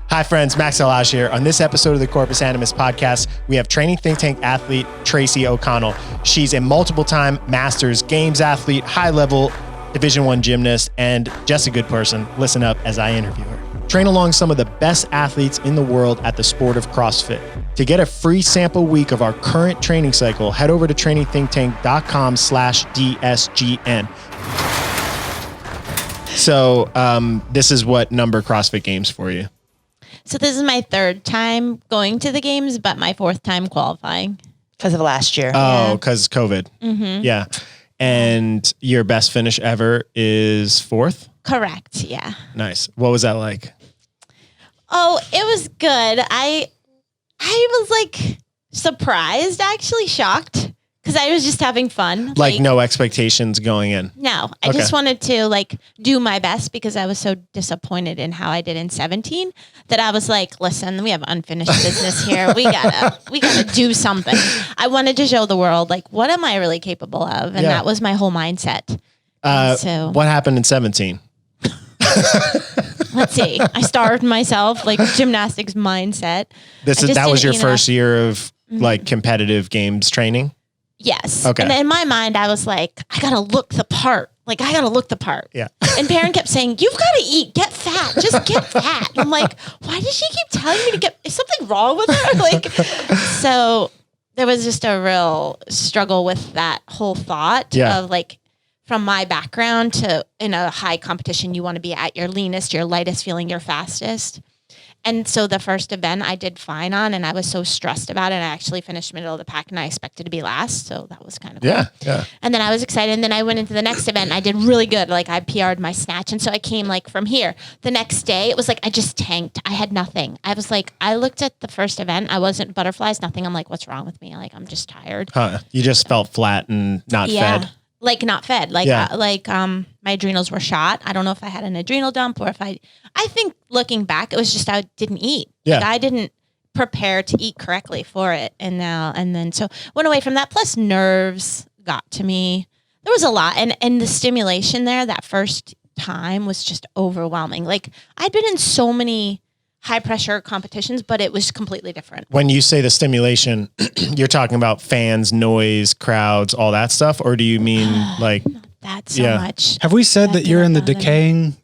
Hi friends, Max Elash here. On this episode of the Corpus Animus podcast, we have training think tank athlete Tracy O'Connell. She's a multiple-time Masters Games athlete, high-level Division I gymnast, and just a good person. Listen up as I interview her. Train along some of the best athletes in the world at the sport of CrossFit. To get a free sample week of our current training cycle, head over to trainingthinktank.com/DSGN. So this is what number CrossFit Games for you? So this is my third time going to the games, but my fourth time qualifying. Because of last year. Oh, because COVID. Mm-hmm. Yeah. And your best finish ever is fourth? Correct, yeah. Nice. What was that like? Oh, it was good. I was like surprised, actually shocked, because I was just having fun. Like no expectations going in? No, I just wanted to like do my best because I was so disappointed in how I did in 17 that I was like, listen, we have unfinished business here. We gotta do something. I wanted to show the world like, what am I really capable of? And that was my whole mindset. So what happened in 17? let's see. I starved myself, like gymnastics mindset. That was your first year of like competitive games training? Yes. Okay. And in my mind, I was like, I gotta look the part. Like, I gotta look the part. Yeah. And Perrin kept saying, you've got to eat, get fat, just get fat. I'm like, why does she keep telling me to get, is something wrong with her? Like, so there was just a real struggle with that whole thought of like, from my background to in a high competition, you want to be at your leanest, your lightest, feeling your fastest. And so the first event I did fine on, and I was so stressed about it. I actually finished middle of the pack, and I expected to be last. So that was kind of cool. Yeah. And then I was excited. And then I went into the next event, and I did really good. Like I PR'd my snatch. And so I came like from here. The next day, it was like I just tanked. I had nothing. I was like, I looked at the first event. I wasn't butterflies, nothing. I'm like, what's wrong with me? Like, I'm just tired. Huh. You just felt flat and not fed? Like not fed, like my adrenals were shot. I don't know if I had an adrenal dump or if I think looking back, it was just I didn't eat. Yeah. Like I didn't prepare to eat correctly for it. And then so went away from that. Plus nerves got to me. There was a lot. And the stimulation there that first time was just overwhelming. Like I'd been in so many high pressure competitions, but it was completely different. When you say the stimulation, you're talking about fans, noise, crowds, all that stuff? Or do you mean like... Not that so much. Have we said that you're in the decaying...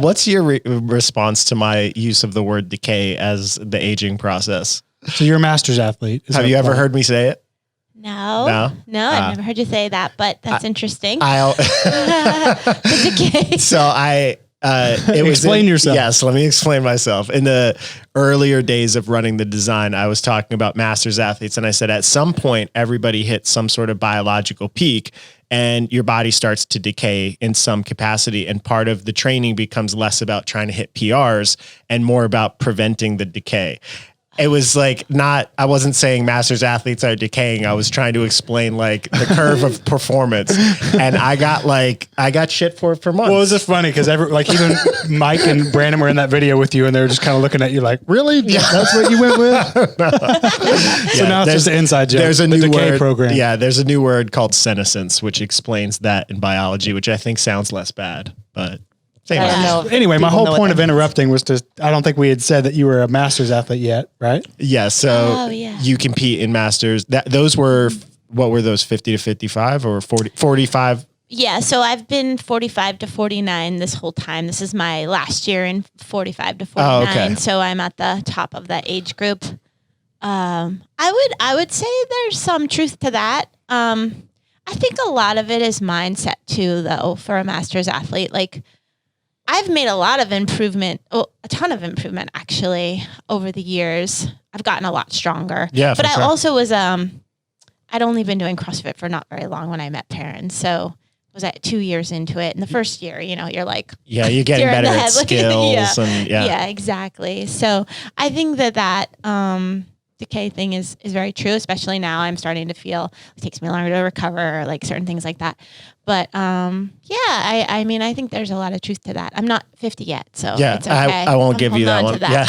What's your response to my use of the word decay as the aging process? So you're a Masters athlete. Have you ever heard me say it? No, I've never heard you say that, but that's interesting. The decay. So explain yourself. Yes, let me explain myself. In the earlier days of running the design, I was talking about Masters athletes, and I said at some point everybody hits some sort of biological peak and your body starts to decay in some capacity, and part of the training becomes less about trying to hit PRs and more about preventing the decay. It was like I wasn't saying Masters athletes are decaying. I was trying to explain like the curve of performance, and I got shit for it for months. Well, it was just funny because even Mike and Brandon were in that video with you, and they were just kind of looking at you like, really? Yeah. That's what you went with? So now it's just an inside joke. There's a new decay word program. Yeah, there's a new word called senescence, which explains that in biology, which I think sounds less bad, but. Anyway, my whole point of interrupting was I don't think we had said that you were a Masters athlete yet, right? Yeah. So you compete in Masters. Those were, what were those, 50 to 55 or 45? Yeah. So I've been 45 to 49 this whole time. This is my last year in 45 to 49. Oh, okay. So I'm at the top of that age group. I would say there's some truth to that. I think a lot of it is mindset too, though, for a Masters athlete. Like, I've made a lot of improvement, a ton of improvement actually over the years. I've gotten a lot stronger. Yeah, but I also was, I'd only been doing CrossFit for not very long when I met Perrin. So was at 2 years into it. And the first year, you're like, you're getting better at skills. Yeah, exactly. So I think that decay thing is very true, especially now I'm starting to feel it takes me longer to recover, like certain things like that. But I mean, I think there's a lot of truth to that. I'm not 50 yet, so it's okay. I won't give you that one. Yeah.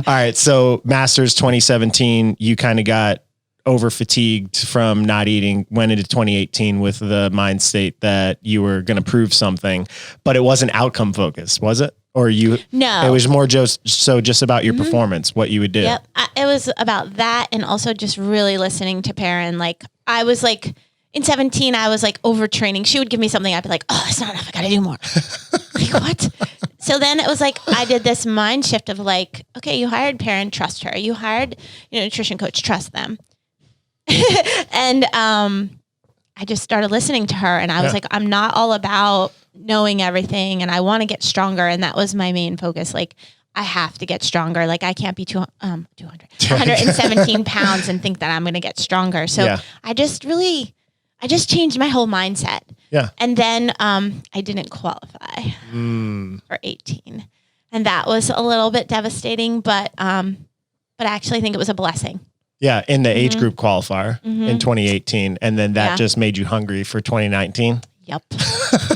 All right. So Masters 2017, you kind of got over fatigued from not eating, went into 2018 with the mind state that you were going to prove something, but it wasn't outcome focused, was it? Or you? No. It was more just about your performance, what you would do. Yep. It was about that, and also just really listening to Perrin. Like, I was like, in 17, I was like overtraining. She would give me something. I'd be like, oh, it's not enough. I got to do more. Like, what? So then it was like, I did this mind shift of like, okay, you hired Perrin, trust her. You hired nutrition coach, trust them. And I just started listening to her, and I was like, I'm not all about knowing everything, and I want to get stronger. And that was my main focus. Like, I have to get stronger. Like, I can't be 117 pounds and think that I'm going to get stronger. So I just changed my whole mindset. Yeah. And then I didn't qualify for 18. And that was a little bit devastating, but I actually think it was a blessing. Yeah, in the age group qualifier in 2018. And then that just made you hungry for 2019. Yep.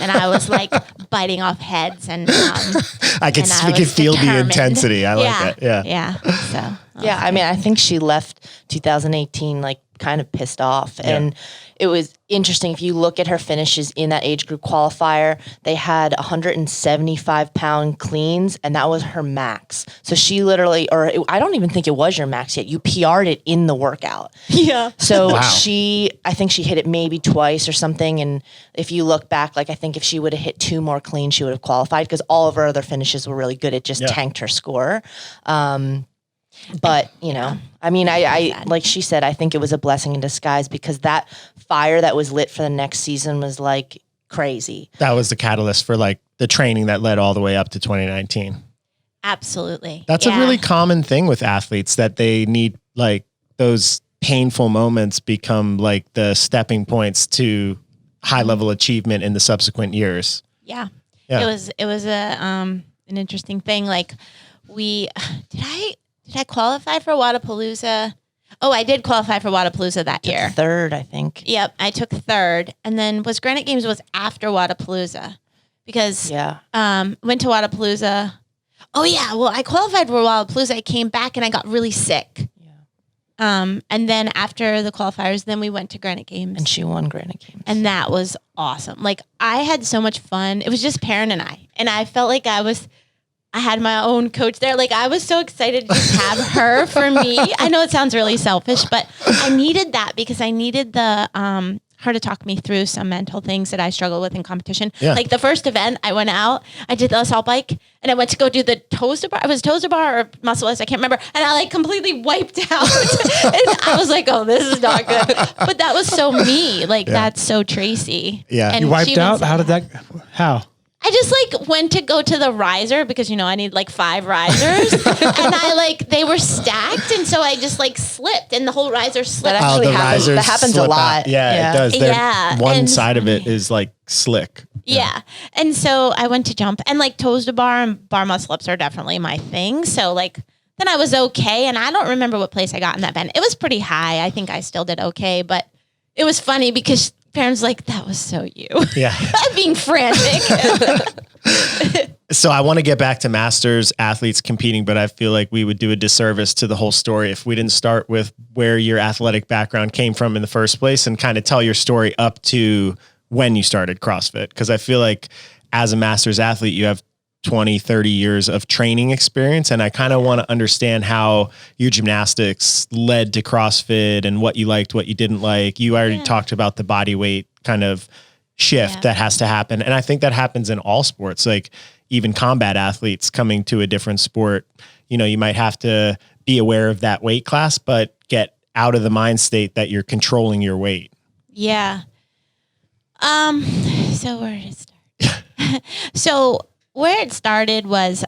And I was like biting off heads, and I could feel determined. the intensity. I like it. Yeah. Yeah. So yeah, I mean, I think she left 2018 like kind of pissed off. And it was interesting. If you look at her finishes in that age group qualifier, they had 175 pound cleans, and that was her max. So she literally, I don't even think it was your max yet. You PR'd it in the workout. Yeah. So I think she hit it maybe twice or something. And if you look back, like, I think if she would have hit 2 more cleans, she would have qualified, because all of her other finishes were really good. It just tanked her score. But, I mean, I like she said, I think it was a blessing in disguise, because that fire that was lit for the next season was like crazy. That was the catalyst for like the training that led all the way up to 2019. Absolutely. That's a really common thing with athletes, that they need like those painful moments become like the stepping points to high level achievement in the subsequent years. Yeah. It was an interesting thing. Like, did I qualify for Wadapalooza? Oh, I did qualify for Wadapalooza that year. 3rd, I think. Yep, I took 3rd, and then Granite Games was after Wadapalooza, because went to Wadapalooza. Oh yeah, well, I qualified for Wadapalooza. I came back and I got really sick. Yeah. And then after the qualifiers, then we went to Granite Games, and she won Granite Games, and that was awesome. Like, I had so much fun. It was just Perrin and I felt like I had my own coach there. Like, I was so excited to just have her for me. I know it sounds really selfish, but I needed that, because I needed her to talk me through some mental things that I struggle with in competition. Yeah. Like, the first event, I went out, I did the assault bike, and I went to go do the toes to bar. It was toes to bar or muscle ups, I can't remember. And I like completely wiped out. And I was like, oh, this is not good. But that was so me. Like, that's so Tracy. Yeah. And you wiped out? How? I just like went to go to the riser, because I need like 5 risers, and they were stacked, and so I just like slipped, and the whole riser slipped. That actually happens. That happens a lot. Yeah, it does. One side of it is like slick. Yeah. And so I went to jump, and like toes to bar and bar muscle ups are definitely my thing. So like then I was okay, and I don't remember what place I got in that bend. It was pretty high. I think I still did okay, but it was funny because Perrin's like, that was so you. Yeah. Being frantic. So I want to get back to masters athletes competing, but I feel like we would do a disservice to the whole story if we didn't start with where your athletic background came from in the first place, and kind of tell your story up to when you started CrossFit. Because I feel like as a masters athlete, you have 20, 30 years of training experience. And I kind of want to understand how your gymnastics led to CrossFit and what you liked, what you didn't like. You already talked about the body weight kind of shift that has to happen. And I think that happens in all sports, like even combat athletes coming to a different sport. You might have to be aware of that weight class, but get out of the mind state that you're controlling your weight. Yeah. So where did it start? So where it started was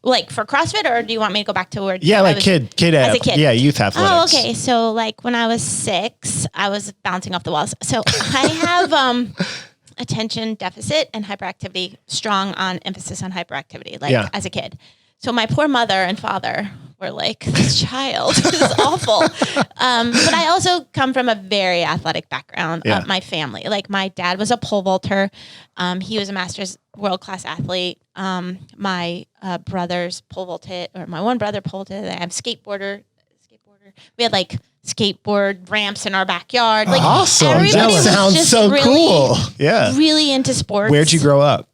like for CrossFit, or do you want me to go back to where? Yeah, like kid, as a kid. Yeah, youth athletics. Oh, okay. So like when I was 6, I was bouncing off the walls. So I have attention deficit and hyperactivity, strong on emphasis on hyperactivity, like as a kid. So my poor mother and father were like, this child is awful. But I also come from a very athletic background. My family, like my dad was a pole vaulter. He was a master's world-class athlete. My brothers pole vaulted, or my one brother pole vaulted. I have skateboarder. We had like skateboard ramps in our backyard. Like awesome. That sounds so really, cool. Yeah. Really into sports. Where'd you grow up?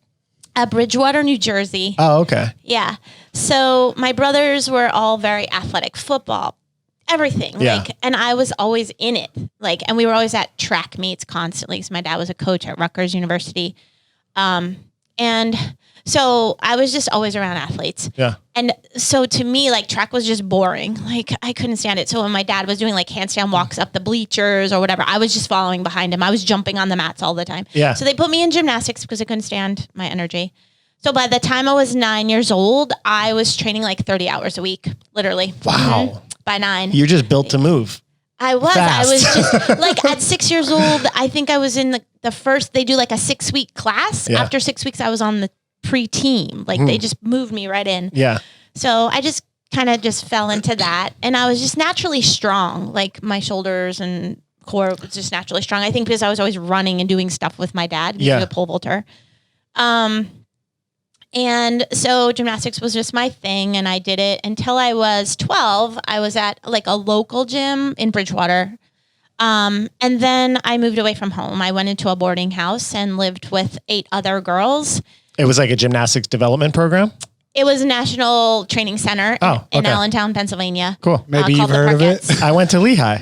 Bridgewater, New Jersey. Oh, okay. Yeah. So my brothers were all very athletic, football, everything. Yeah. Like, and I was always in it. Like, and we were always at track meets constantly. So my dad was a coach at Rutgers University. And so I was just always around athletes. Yeah. And so to me, like track was just boring. Like I couldn't stand it. So when my dad was doing like handstand walks up the bleachers or whatever, I was just following behind him. I was jumping on the mats all the time. Yeah. So they put me in gymnastics because I couldn't stand my energy. So by the time I was 9 years old, I was training like 30 hours a week, literally. Wow. Mhm. By 9. You're just built to move. I was. Fast. I was just like at 6 years old, I think I was in the first, they do like a 6-week class. Yeah. After 6 weeks, I was on the pre-team. Like they just moved me right in. Yeah. So I just kind of just fell into that. And I was just naturally strong. Like my shoulders and core was just naturally strong. I think because I was always running and doing stuff with my dad. He was a pole vaulter. And so gymnastics was just my thing. And I did it until I was 12. I was at like a local gym in Bridgewater. And then I moved away from home. I went into a boarding house and lived with 8 other girls. It was like a gymnastics development program? It was a national training center in okay. Allentown, Pennsylvania. Cool. Maybe you've called the heard of it. Parkettes. I went to Lehigh.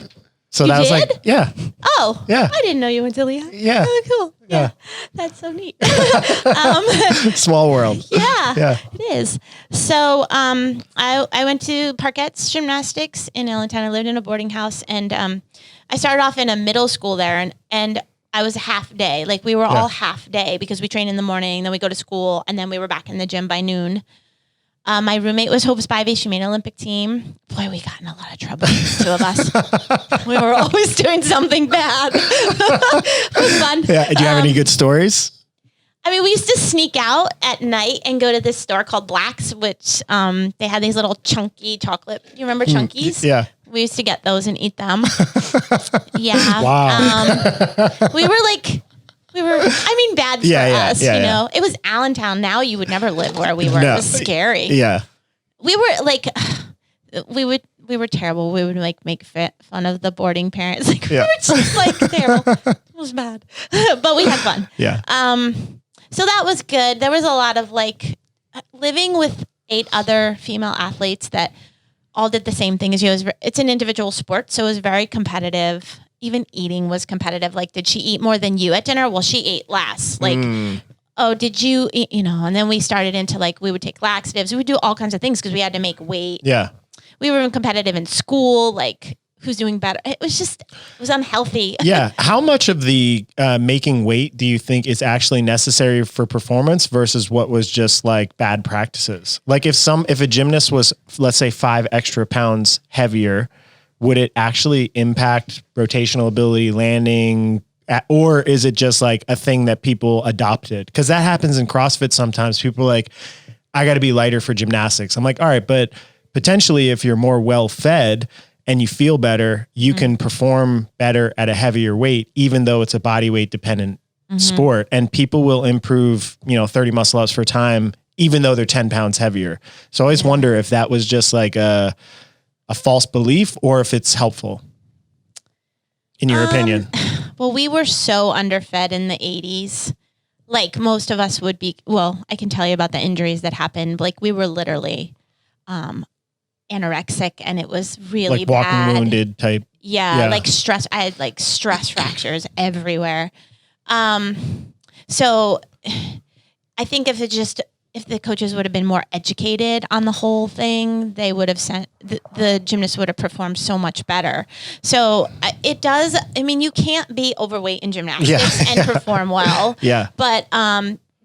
So You that was did? like, yeah. Oh, Yeah. I didn't know you went to Lehigh. Yeah. Oh, cool. Yeah. Yeah. That's so neat. Small world. Yeah, Yeah. it is. So I went to Parkettes Gymnastics in Allentown. I lived in a boarding house, and I started off in a middle school there, and I was a half day. Like we were all half day because we trained in the morning, then we go to school, and then we were back in the gym by noon. My roommate was Hope Spivey. She made an Olympic team. Boy, we got in a lot of trouble, the two of us. We were always doing something bad. It was fun. Yeah. Do you have any good stories? I mean, we used to sneak out at night and go to this store called Black's, which they had these little chunky chocolate. You remember Chunkies? Yeah. We used to get those and eat them. Yeah. Wow. I mean, bad for us, yeah, you know? It was Allentown. Now you would never live where we were. No. It was scary. Yeah. We were like, we were terrible. We would like make fun of the boarding parents. Like we were just like terrible. It was bad, but we had fun. Yeah. So that was good. There was a lot of like living with 8 other female athletes that all did the same thing as you. It's an individual sport, so it was very competitive. Even eating was competitive. Like, did she eat more than you at dinner? Well, she ate less. Like, oh, did you eat, you know? And then we started into like, we would take laxatives. We would do all kinds of things because we had to make weight. Yeah. We were competitive in school. Like, who's doing better? It was unhealthy. Yeah. How much of the making weight do you think is actually necessary for performance versus what was just like bad practices? Like if a gymnast was, let's say 5 extra pounds heavier, would it actually impact rotational ability, landing, or is it just like a thing that people adopted? Because that happens in CrossFit sometimes. People are like, I got to be lighter for gymnastics. I'm like, all right, but potentially if you're more well-fed and you feel better, you can perform better at a heavier weight, even though it's a body weight dependent sport. And people will improve, 30 muscle ups for time, even though they're 10 pounds heavier. So I always wonder if that was just like a false belief or if it's helpful in your opinion. Well, we were so underfed in the 80s. Like most of us would be, well, I can tell you about the injuries that happened. Like we were literally anorexic and it was really like walking bad. wounded type. Yeah, like stress. I had like stress fractures everywhere. So I think if the coaches would have been more educated on the whole thing, they would have sent the gymnasts would have performed so much better. So it does. I mean, you can't be overweight in gymnastics and perform well. Yeah. But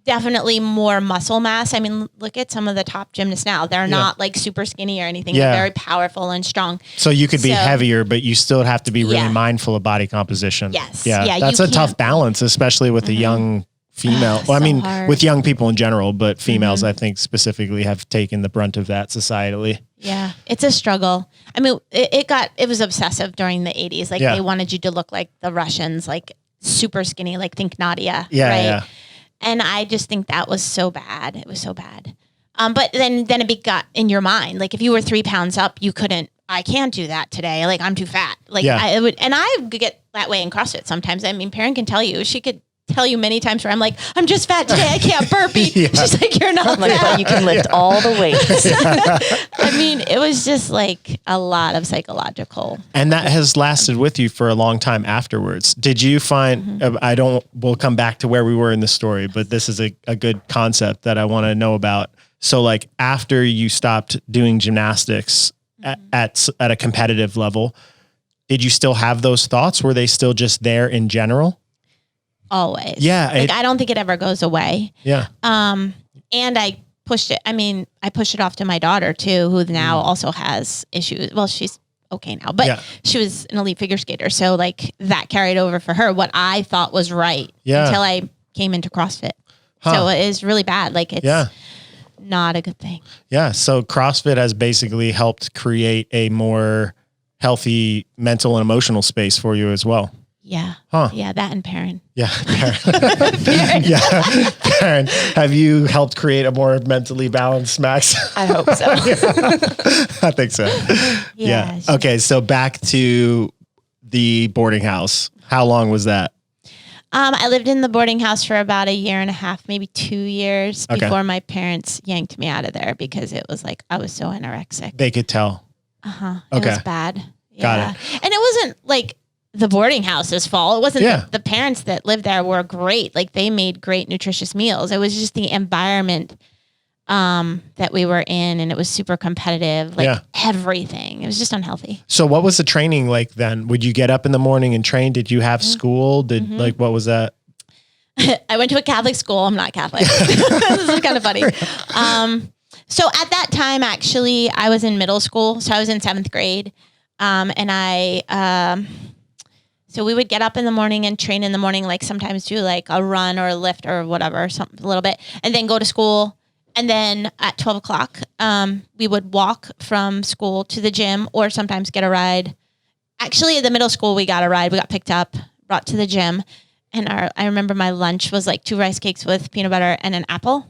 definitely more muscle mass. I mean, look at some of the top gymnasts now. They're not like super skinny or anything. Yeah. They're very powerful and strong. So you could be heavier, but you still have to be really mindful of body composition. Yes. Yeah. Yeah, That's you a tough can't- balance, especially with a young female. Well, I So mean, hard. with young people in general, but females, I think specifically have taken the brunt of that societally. Yeah, it's a struggle. I mean, it was obsessive during the 80s. Like they wanted you to look like the Russians, like super skinny, like think Nadia. Yeah. Right? Yeah. And I just think that was so bad. It was so bad. But then it got in your mind. Like if you were 3 pounds up, I can't do that today. Like I'm too fat. Like I would get that way in CrossFit sometimes. I mean, Perrin can tell you, she could tell you many times where I'm like, I'm just fat today. I can't burpee. She's like, you're not I'm like, fat. but you can lift all the weights. I mean, it was just like a lot of psychological. And that has lasted with you for a long time afterwards. Did you find, we'll come back to where we were in the story, but this is a good concept that I want to know about. So like after you stopped doing gymnastics at a competitive level, did you still have those thoughts? Were they still just there in general? Always. Yeah. Like, I don't think it ever goes away. Yeah. And I pushed it. I mean, I pushed it off to my daughter too, who now also has issues. Well, she's okay now, but she was an elite figure skater. So like that carried over for her, what I thought was right until I came into CrossFit. So it is really bad. Like it's not a good thing. Yeah. So CrossFit has basically helped create a more healthy mental and emotional space for you as well. Yeah. Yeah. That and Perrin. Yeah. Perrin. Yeah. Perrin. Have you helped create a more mentally balanced Max? I hope so. I think so. Yeah. Okay. So back to the boarding house. How long was that? I lived in the boarding house for about 1.5 years, maybe 2 years before my parents yanked me out of there because it was like, I was so anorexic. They could tell. It was bad. Yeah. Got it. And it wasn't like the boarding house's fault. It wasn't the parents that lived there were great. Like they made great nutritious meals. It was just the environment that we were in, and it was super competitive, like everything. It was just unhealthy. So what was the training like then? Would you get up in the morning and train? Did you have school? Like, what was that? I went to a Catholic school. I'm not Catholic. This is kind of funny. So at that time, actually, I was in middle school. So I was in 7th grade. So we would get up in the morning and train in the morning, like sometimes do like a run or a lift or whatever, something a little bit, and then go to school. And then at 12 o'clock, we would walk from school to the gym or sometimes get a ride. Actually, at the middle school, we got a ride. We got picked up, brought to the gym. And I remember my lunch was like 2 rice cakes with peanut butter and an apple.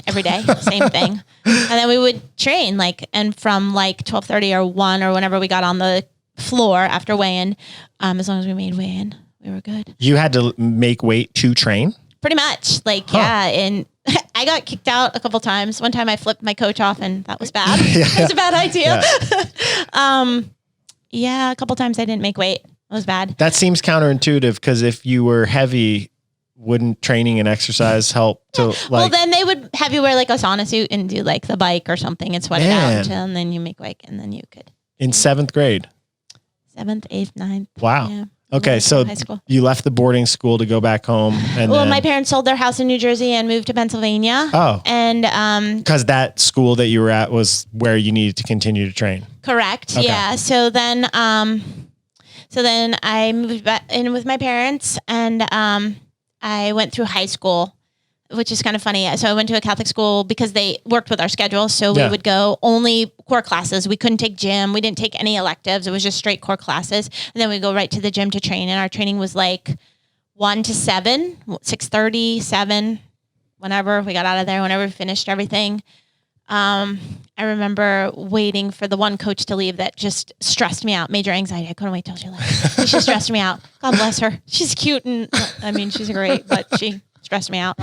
Every day, same thing. And then we would train and from like 12:30 or 1 or whenever we got on the floor after weigh-in, as long as we made weigh-in, we were good. You had to make weight to train? Pretty much. And I got kicked out a couple times. One time I flipped my coach off and that was bad. It was a bad idea. A couple times I didn't make weight. It was bad. That seems counterintuitive because if you were heavy, wouldn't training and exercise help to well, then they would have you wear like a sauna suit and do like the bike or something and sweat it out and then you make weight and then you could. In 7th grade? 7th, 8th, 9th. Wow. Yeah. Okay, so you left the boarding school to go back home. And my parents sold their house in New Jersey and moved to Pennsylvania. Oh. And because that school that you were at was where you needed to continue to train. Correct. Okay. Yeah. So then I moved back in with my parents and I went through high school, which is kind of funny. So I went to a Catholic school because they worked with our schedule. So we would go only core classes. We couldn't take gym. We didn't take any electives. It was just straight core classes. And then we go right to the gym to train. And our training was like 1 to 7, 6:30, 7, whenever we got out of there, whenever we finished everything. I remember waiting for the one coach to leave that just stressed me out. Major anxiety. I couldn't wait till she left. She stressed me out. God bless her. She's cute. And I mean, she's great, but she stressed me out.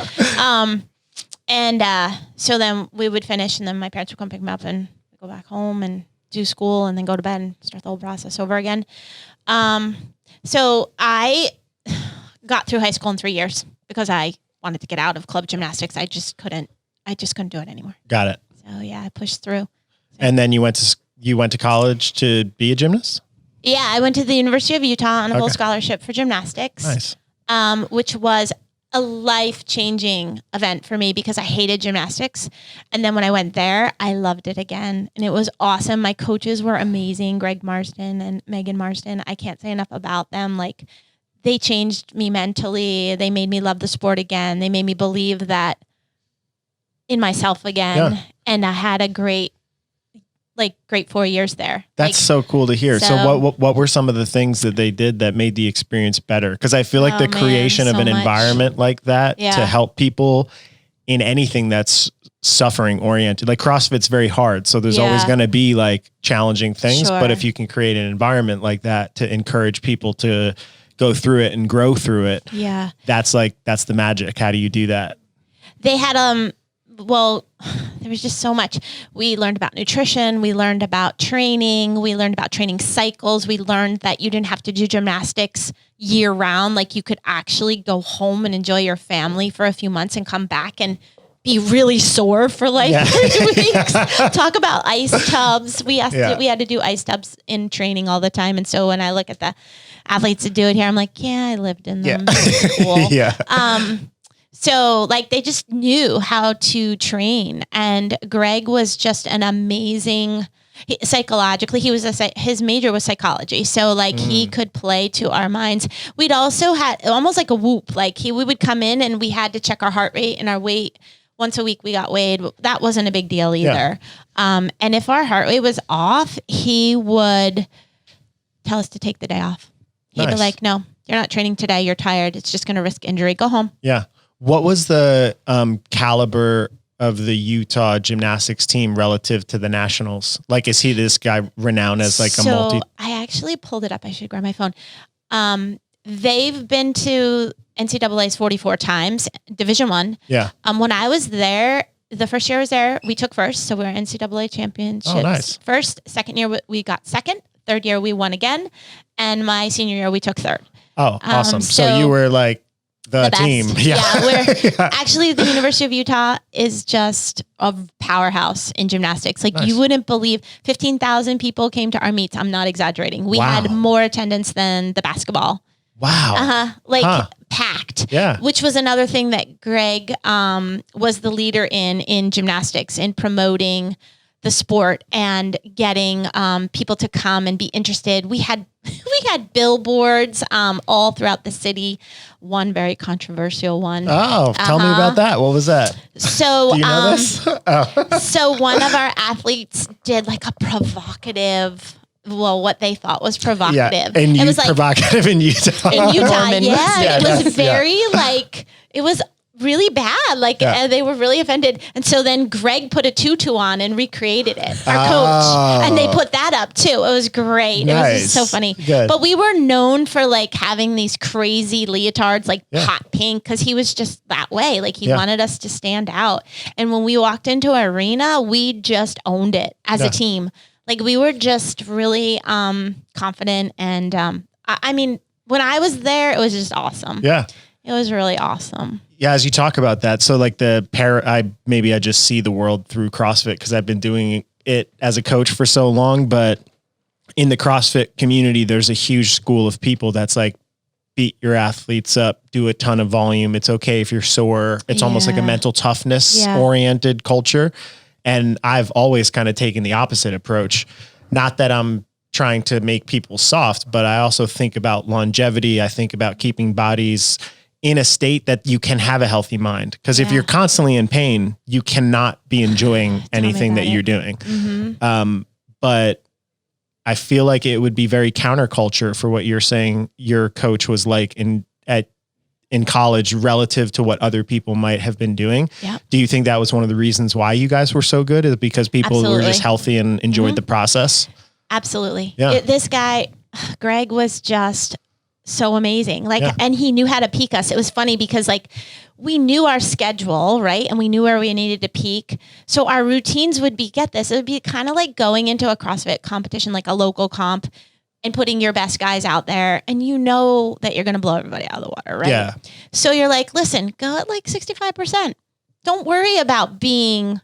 So then we would finish and then my parents would come pick me up and go back home and do school and then go to bed and start the whole process over again. So I got through high school in 3 years because I wanted to get out of club gymnastics. I just couldn't do it anymore. Got it. So yeah, I pushed through. And then you went to college to be a gymnast? Yeah, I went to the University of Utah on a full scholarship for gymnastics. Nice. Which was a life-changing event for me because I hated gymnastics. And then when I went there, I loved it again. And it was awesome. My coaches were amazing, Greg Marsden and Megan Marsden. I can't say enough about them. Like, they changed me mentally. They made me love the sport again. They made me believe that in myself again. Yeah. And I had a great 4 years there. That's so cool to hear. So what were some of the things that they did that made the experience better? Because I feel like the creation of an environment like that to help people in anything that's suffering oriented, like CrossFit's very hard. So there's always going to be like challenging things. But if you can create an environment like that to encourage people to go through it and grow through it. Yeah. That's the magic. How do you do that? They had, well, there was just so much. We learned about nutrition. We learned about training. We learned about training cycles. We learned that you didn't have to do gymnastics year round. Like you could actually go home and enjoy your family for a few months and come back and be really sore for like 3 weeks. Talk about ice tubs. We had to do ice tubs in training all the time. And so when I look at the athletes that do it here, I'm like, yeah, I lived in them. It's cool. So like they just knew how to train, and Greg was just an amazing psychologically. His major was psychology. So like he could play to our minds. We'd also had almost like a whoop. Like we would come in and we had to check our heart rate and our weight. Once a week we got weighed. That wasn't a big deal either. And if our heart rate was off, he would tell us to take the day off. He'd be like, no, you're not training today. You're tired. It's just going to risk injury. Go home. Yeah. What was the caliber of the Utah gymnastics team relative to the nationals? Like, is he this guy renowned as like a multi? I actually pulled it up. I should grab my phone. They've been to NCAA's 44 times, Division I. Yeah. When I was there, the first year I was there, we took first. So we were NCAA championships. Oh, nice. First, second year we got second. Third year we won again. And my senior year we took third. Oh, awesome. So you were like the team. We're actually, the University of Utah is just a powerhouse in gymnastics. Like you wouldn't believe 15,000 people came to our meets. I'm not exaggerating. We had more attendance than the basketball. Wow. Packed. Yeah. Which was another thing that Greg was the leader in gymnastics, in promoting the sport and getting people to come and be interested. We had billboards all throughout the city. One very controversial one. Oh, tell me about that. What was that? So, do you know this? So one of our athletes did like a provocative, what they thought was provocative. Yeah, and it was like provocative in Utah. In Utah, it was very like, it was really bad. Like they were really offended. And so then Greg put a tutu on and recreated it, our coach. And they put that up too. It was great. It was just so funny. Good. But we were known for like having these crazy leotards, like hot pink, because he was just that way. Like he wanted us to stand out. And when we walked into our arena, we just owned it as a team. Like we were just really confident. And I mean, when I was there, it was just awesome. Yeah. It was really awesome. Yeah, as you talk about that, so like I just see the world through CrossFit because I've been doing it as a coach for so long. But in the CrossFit community, there's a huge school of people that's like, beat your athletes up, do a ton of volume. It's okay if you're sore. It's almost like a mental toughness oriented culture. And I've always kind of taken the opposite approach. Not that I'm trying to make people soft, but I also think about longevity. I think about keeping bodies in a state that you can have a healthy mind. Because if you're constantly in pain, you cannot be enjoying anything that you're doing. Mm-hmm. But I feel like it would be very counterculture for what you're saying your coach was like in college relative to what other people might have been doing. Yeah. Do you think that was one of the reasons why you guys were so good? Is it because people were just healthy and enjoyed the process? Absolutely. Yeah. This guy, Greg, was just so amazing. Like, and he knew how to peak us. It was funny because like we knew our schedule, right? And we knew where we needed to peak. So our routines would be, get this, it would be kind of like going into a CrossFit competition, like a local comp, and putting your best guys out there. And you know that you're going to blow everybody out of the water, right? Yeah. So you're like, listen, go at like 65%. Don't worry about being,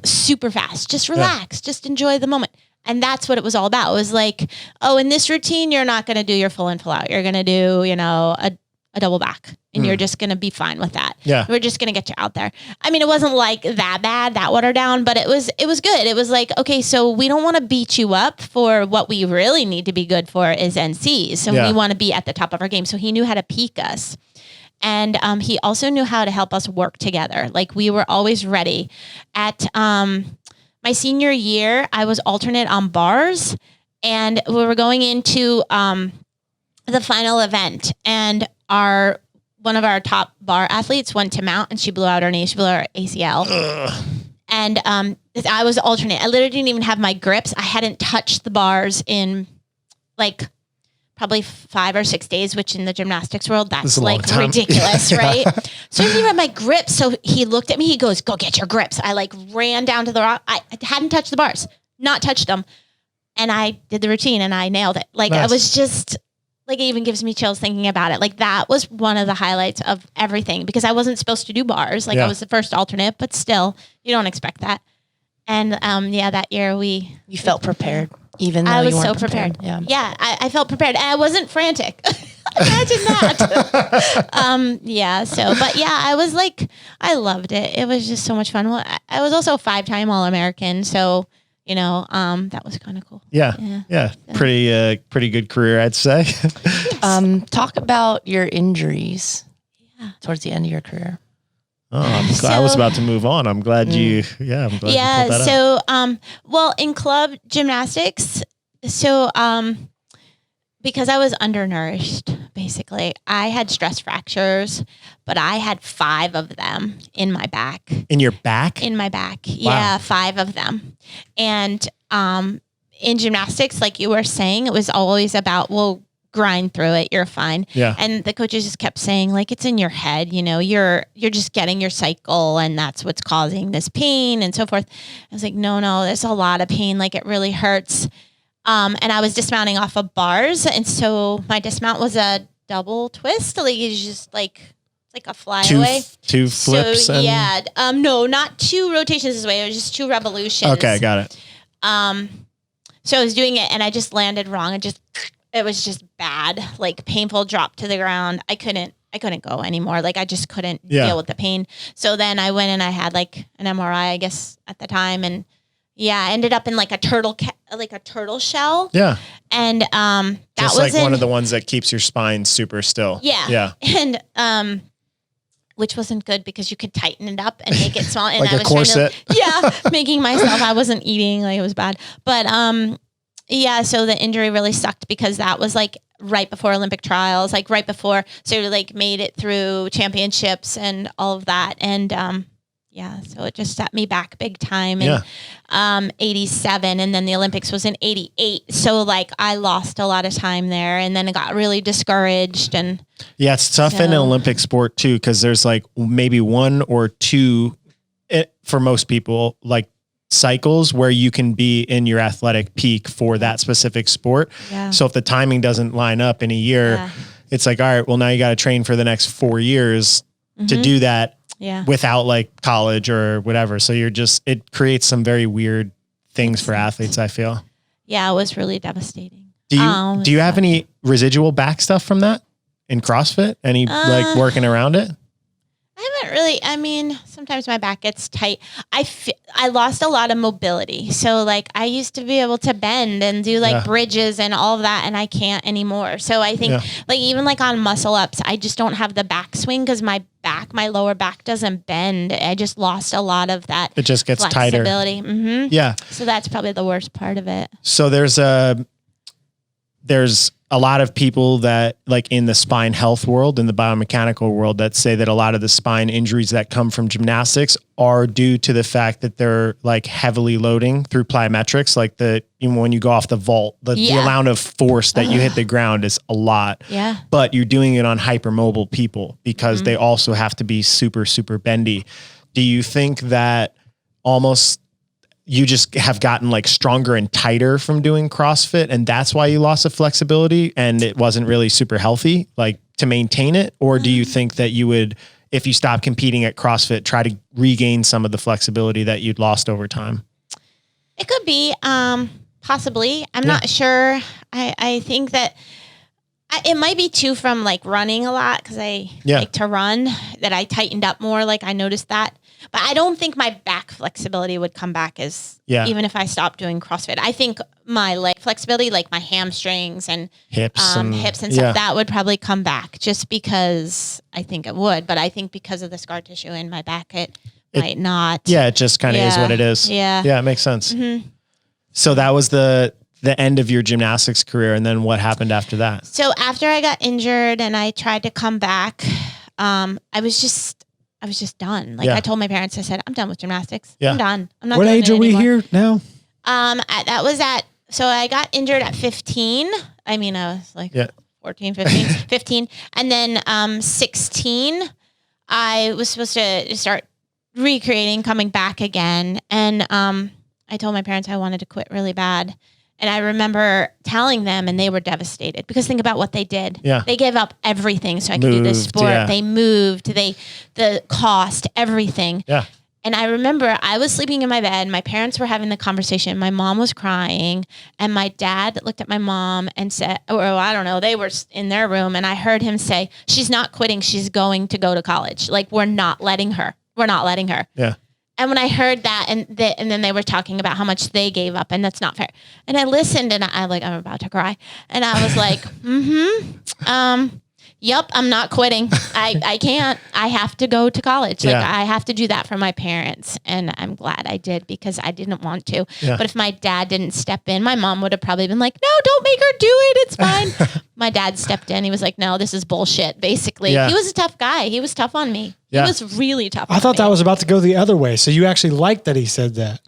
super fast. Just relax. Just enjoy the moment. And that's what it was all about. It was like, oh, in this routine, you're not going to do your full in, full out. You're going to do, a double back. And you're just going to be fine with that. Yeah. We're just going to get you out there. I mean, it wasn't like that bad, that watered down, but it was good. It was like, okay, so we don't want to beat you up for what we really need to be good for is NCs. So we want to be at the top of our game. So he knew how to peak us. And he also knew how to help us work together. Like we were always ready. At my senior year, I was alternate on bars, and we were going into the final event, and one of our top bar athletes went to mount, and she blew out her knee. She blew out her ACL. Ugh. And I was alternate. I literally didn't even have my grips. I hadn't touched the bars in like probably 5 or 6 days, which in the gymnastics world, that's a long like time. ridiculous, right? So I didn't even have my grips. So he looked at me, he goes, go get your grips. I like ran down to the rock. I hadn't touched the bars, not touched them. And I did the routine and I nailed it. Like I was just like, it even gives me chills thinking about it. Like that was one of the highlights of everything because I wasn't supposed to do bars. Like I was the first alternate, but still you don't expect that. And that year you felt prepared. Even though I was you weren't so prepared. Yeah. I felt prepared and I wasn't frantic. Imagine that. I was like, I loved it. It was just so much fun. Well, I was also a 5-time All-American. So, that was kind of cool. Yeah. Pretty good career, I'd say. Talk about your injuries towards the end of your career. Oh, I'm glad I was about to move on. I'm glad I'm glad you pulled that up. In club gymnastics, because I was undernourished, basically, I had stress fractures, but I had 5 of them in my back. In your back? In my back. Wow. Yeah, 5 of them. And in gymnastics, like you were saying, it was always about, grind through it. You're fine. Yeah. And the coaches just kept saying, like, it's in your head, you're just getting your cycle and that's what's causing this pain and so forth. I was like, no, there's a lot of pain. Like it really hurts. And I was dismounting off of bars. And so my dismount was a double twist. Like it's just like a flyaway. Two flips. So, no, not 2 rotations this way. It was just 2 revolutions. Okay. Got it. So I was doing it and I just landed wrong. It was just bad, like painful, drop to the ground. I couldn't go anymore. Like I just couldn't deal with the pain. So then I went and I had like an MRI, I guess at the time. And I ended up in like a turtle shell. Yeah. And, that just was like one of the ones that keeps your spine super still. Yeah. Yeah. And, which wasn't good because you could tighten it up and make it small. And like I a was corset. making myself, I wasn't eating, like it was bad. But, so the injury really sucked because that was like right before Olympic trials, like right before, so like made it through championships and all of that. And, so it just set me back big time in 87. And then the Olympics was in 88. So like I lost a lot of time there and then I got really discouraged and. Yeah. It's tough in an Olympic sport too. Cause there's like maybe 1 or 2 for most people, like cycles where you can be in your athletic peak for that specific sport. Yeah. So if the timing doesn't line up in a year, it's like, all right, well now you got to train for the next 4 years to do that without like college or whatever. So it creates some very weird things for athletes, I feel. Yeah. It was really devastating. Do you have any residual back stuff from that in CrossFit? Any like working around it? I haven't really, sometimes my back gets tight. I lost a lot of mobility. So like I used to be able to bend and do like bridges and all of that. And I can't anymore. So I think like even like on muscle ups, I just don't have the back swing because my lower back doesn't bend. I just lost a lot of that. It just gets tighter. Mm-hmm. Yeah. So that's probably the worst part of it. So there's a lot of people that like in the spine health world, in the biomechanical world, that say that a lot of the spine injuries that come from gymnastics are due to the fact that they're like heavily loading through plyometrics. Like even when you go off the vault, the amount of force that you hit the ground is a lot. Yeah. But you're doing it on hypermobile people because they also have to be super, super bendy. Do you think that almost you just have gotten like stronger and tighter from doing CrossFit and that's why you lost the flexibility and it wasn't really super healthy, like to maintain it? Or do you think that you would, if you stop competing at CrossFit, try to regain some of the flexibility that you'd lost over time? It could be, possibly. I'm not sure. I think that it might be too from like running a lot because I like to run, that I tightened up more. Like I noticed that. But I don't think my back flexibility would come back as even if I stopped doing CrossFit. I think my leg flexibility, like my hamstrings and hips and stuff, that would probably come back just because I think it would. But I think because of the scar tissue in my back, it might not. Yeah, it just kind of is what it is. Yeah. Yeah, it makes sense. Mm-hmm. So that was the end of your gymnastics career. And then what happened after that? So after I got injured and I tried to come back, I was just done. Like I told my parents, I said, I'm done with gymnastics. I'm done. I'm not. What doing age it are we anymore. here now? So I got injured at 15. I mean, I was like 14, 15. And then 16, I was supposed to start recreating, coming back again. And I told my parents I wanted to quit really bad. And I remember telling them, and they were devastated because think about what they did. Yeah. They gave up everything so I could do this sport. Yeah. They moved, the cost, everything. Yeah. And I remember I was sleeping in my bed. My parents were having the conversation. My mom was crying. And my dad looked at my mom and said, or I don't know, they were in their room. And I heard him say, she's not quitting. She's going to go to college. Like, we're not letting her. We're not letting her. Yeah. And when I heard that, and then they were talking about how much they gave up, and that's not fair. And I listened, and I'm about to cry. And I was like, yep, I'm not quitting. I can't. I have to go to college. Like, I have to do that for my parents. And I'm glad I did because I didn't want to. Yeah. But if my dad didn't step in, my mom would have probably been like, no, don't make her do it. It's fine. My dad stepped in. He was like, no, this is bullshit, basically. Yeah. He was a tough guy. He was tough on me. Yeah. He was really tough on me. I thought that was about to go the other way. So you actually liked that he said that?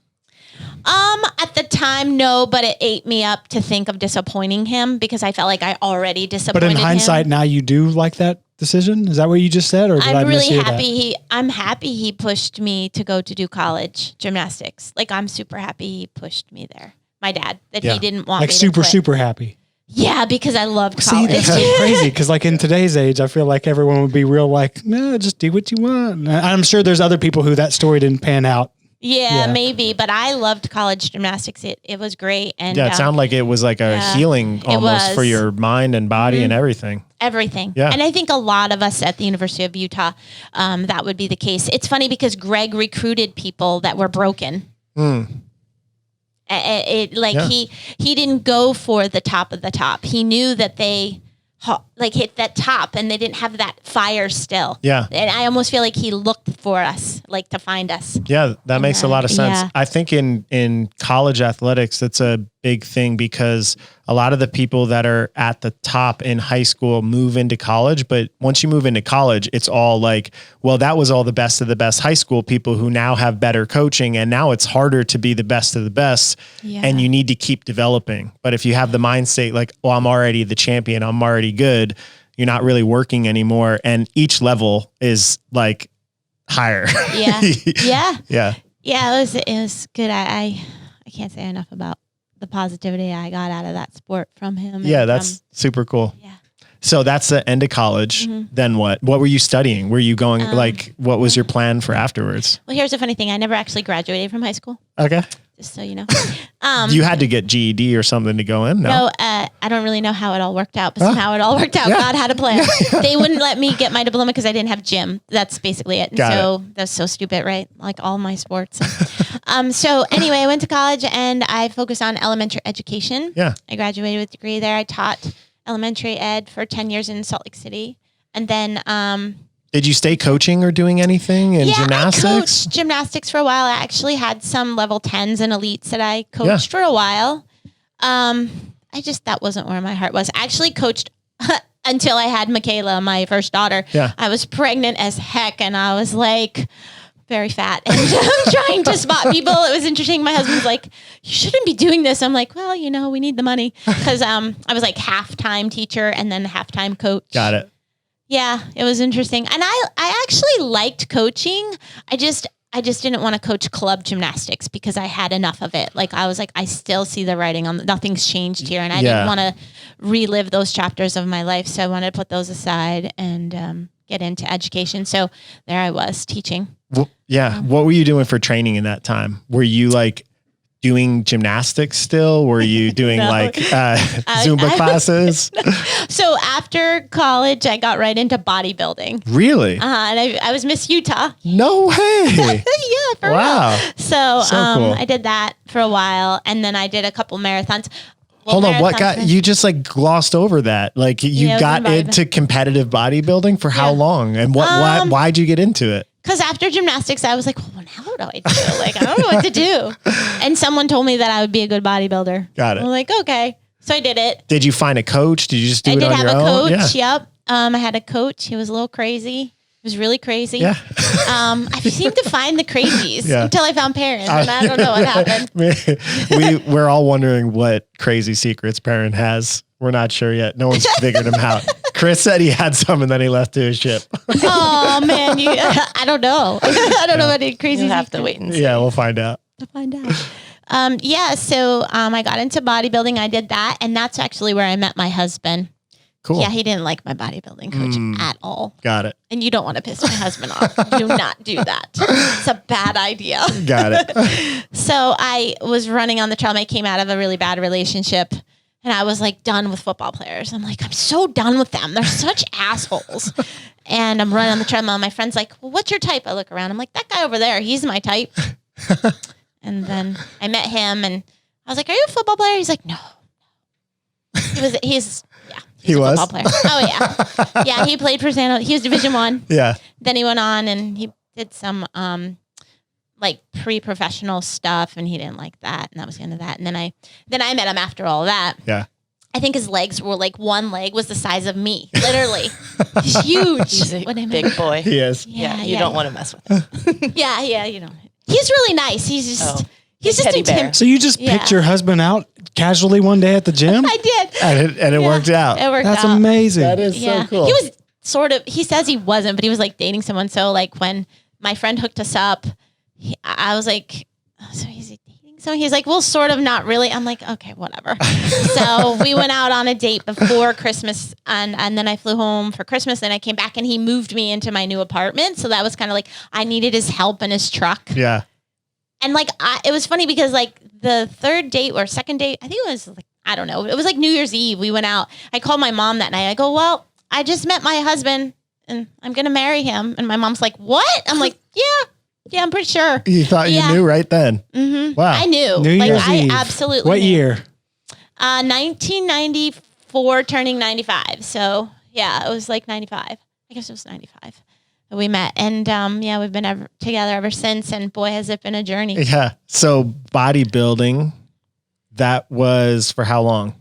At the time, no, but it ate me up to think of disappointing him because I felt like I already disappointed him. But in hindsight, now you do like that decision? Is that what you just said? Or did I'm I really mishear happy. that? I'm happy he pushed me to go to do college gymnastics. Like, I'm super happy he pushed me there. My dad, that he didn't want me to quit. Super happy. Yeah, because I loved college. See, that's crazy. Because like in today's age, I feel like everyone would be real like, no, just do what you want. I'm sure there's other people who that story didn't pan out. Yeah, maybe. But I loved college gymnastics. It was great. And it sounded like it was like a healing almost for your mind and body and everything. Everything. Yeah. And I think a lot of us at the University of Utah, that would be the case. It's funny because Greg recruited people that were broken. He didn't go for the top of the top. He knew that they hit that top and they didn't have that fire still. Yeah. And I almost feel like he looked for us, like to find us. Yeah, that makes a lot of sense. Yeah. I think in college athletics, that's a big thing because a lot of the people that are at the top in high school move into college. But once you move into college, it's all like, well, that was all the best of the best high school people who now have better coaching. And now it's harder to be the best of the best. Yeah. And you need to keep developing. But if you have the mind state like, well, I'm already the champion, I'm already good, you're not really working anymore. And each level is like higher. Yeah. Yeah. It was good. I can't say enough about the positivity I got out of that sport from him. Yeah, that's super cool. Yeah. So that's the end of college. Mm-hmm. Then what? What were you studying? Were you going what was your plan for afterwards? Well, here's the funny thing. I never actually graduated from high school. Okay. Just so you know. You had to get GED or something to go in? No, I don't really know how it all worked out, but somehow it all worked out. Yeah. God had a plan. They wouldn't let me get my diploma because I didn't have gym. That's basically it. And that's so stupid, right? Like all my sports. So anyway, I went to college and I focused on elementary education. Yeah. I graduated with a degree there. I taught elementary ed for 10 years in Salt Lake City. And then did you stay coaching or doing anything in gymnastics? I coached gymnastics for a while. I actually had some level 10s and elites that I coached for a while. That wasn't where my heart was. I actually coached until I had Michaela, my first daughter. Yeah. I was pregnant as heck and I was like very fat and I'm trying to spot people. It was interesting. My husband's like, you shouldn't be doing this. I'm like, well, we need the money because I was like half-time teacher and then half-time coach. Got it. Yeah, it was interesting. And I actually liked coaching. I just didn't want to coach club gymnastics because I had enough of it. Like I was like, I still see the writing on nothing's changed here. And I didn't want to relive those chapters of my life. So I wanted to put those aside and get into education. So there I was teaching. Well, yeah. What were you doing for training in that time? Were you like doing gymnastics still? Were you doing Zumba classes? So after college, I got right into bodybuilding. Really? And I was Miss Utah. No way. Yeah, for real. So cool. I did that for a while. And then I did a couple marathons. Hold on, what got you just like glossed over that? Like you got into competitive bodybuilding for how long? And why'd you get into it? Because after gymnastics, I was like, well, now what do I do? Like, I don't know what to do. And someone told me that I would be a good bodybuilder. Got it. I'm like, okay. So I did it. Did you find a coach? Did you just do it on your own? I did have a coach. Yeah. Yep. I had a coach. He was a little crazy. He was really crazy. Yeah. I seemed to find the crazies until I found Perrin, and I don't know what happened. We're all wondering what crazy secrets Perrin has. We're not sure yet. No one's figured him out. Chris said he had some and then he left to his ship. Oh man, I don't know. I don't know any crazy. You have to wait and see. Yeah, we'll find out. To find out. So I got into bodybuilding. I did that, and that's actually where I met my husband. Cool. Yeah, he didn't like my bodybuilding coach at all. Got it. And you don't want to piss my husband off. Do not do that. It's a bad idea. Got it. So I was running on the treadmill. I came out of a really bad relationship, and I was like done with football players. I'm like, I'm so done with them. They're such assholes. And I'm running on the treadmill. And my friend's like, well, what's your type? I look around. I'm like, that guy over there, he's my type. And then I met him, and I was like, are you a football player? He's like, no. He's He a was? football player. Oh yeah. Yeah. He played for San. He was Division I. Yeah. Then he went on and he did some, like pre-professional stuff, and he didn't like that. And that was the end of that. And then I met him after all that. Yeah. I think his legs were like, one leg was the size of me, literally. He's huge. He's a big boy. He is. Yeah, you don't want to mess with him. Yeah, you know. He's really nice. He's just he's just teddy bear. intimidating. So you just picked your husband out casually one day at the gym? I did. And it worked out. It worked That's out. amazing. That is so cool. He was sort of, he says he wasn't, but he was like dating someone. So like when my friend hooked us up, I was like, oh, so he's dating someone? He's like, well, sort of, not really. I'm like, okay, whatever. So we went out on a date before Christmas, and then I flew home for Christmas, and I came back, and he moved me into my new apartment. So that was kind of like, I needed his help in his truck. Yeah. And like, it was funny because like the third date or second date, I think it was like, I don't know. It was like New Year's Eve. We went out. I called my mom that night. I go, well, I just met my husband and I'm going to marry him. And my mom's like, what? I'm like, yeah, I'm pretty sure. You thought you knew right then. Mm-hmm. Wow. I knew. New like Year's Eve. I absolutely What knew. year? 1994 turning 95. So yeah, it was like 95. I guess it was 95 that we met. And we've been together ever since. And boy, has it been a journey. Yeah. So bodybuilding, that was for how long?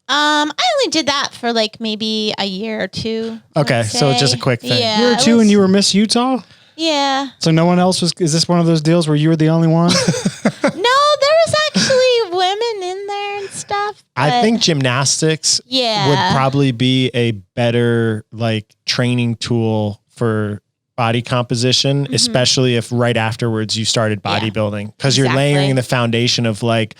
I only did that for like maybe a year or two. Okay. let's So it's just a say. quick thing. Yeah, Year or it two was- and you were Miss Utah? Yeah. So no one else was, is this one of those deals where you were the only one? No, there was actually women in there and stuff. I but think gymnastics would probably be a better like training tool for body composition, especially if right afterwards you started bodybuilding, because you're layering the foundation of like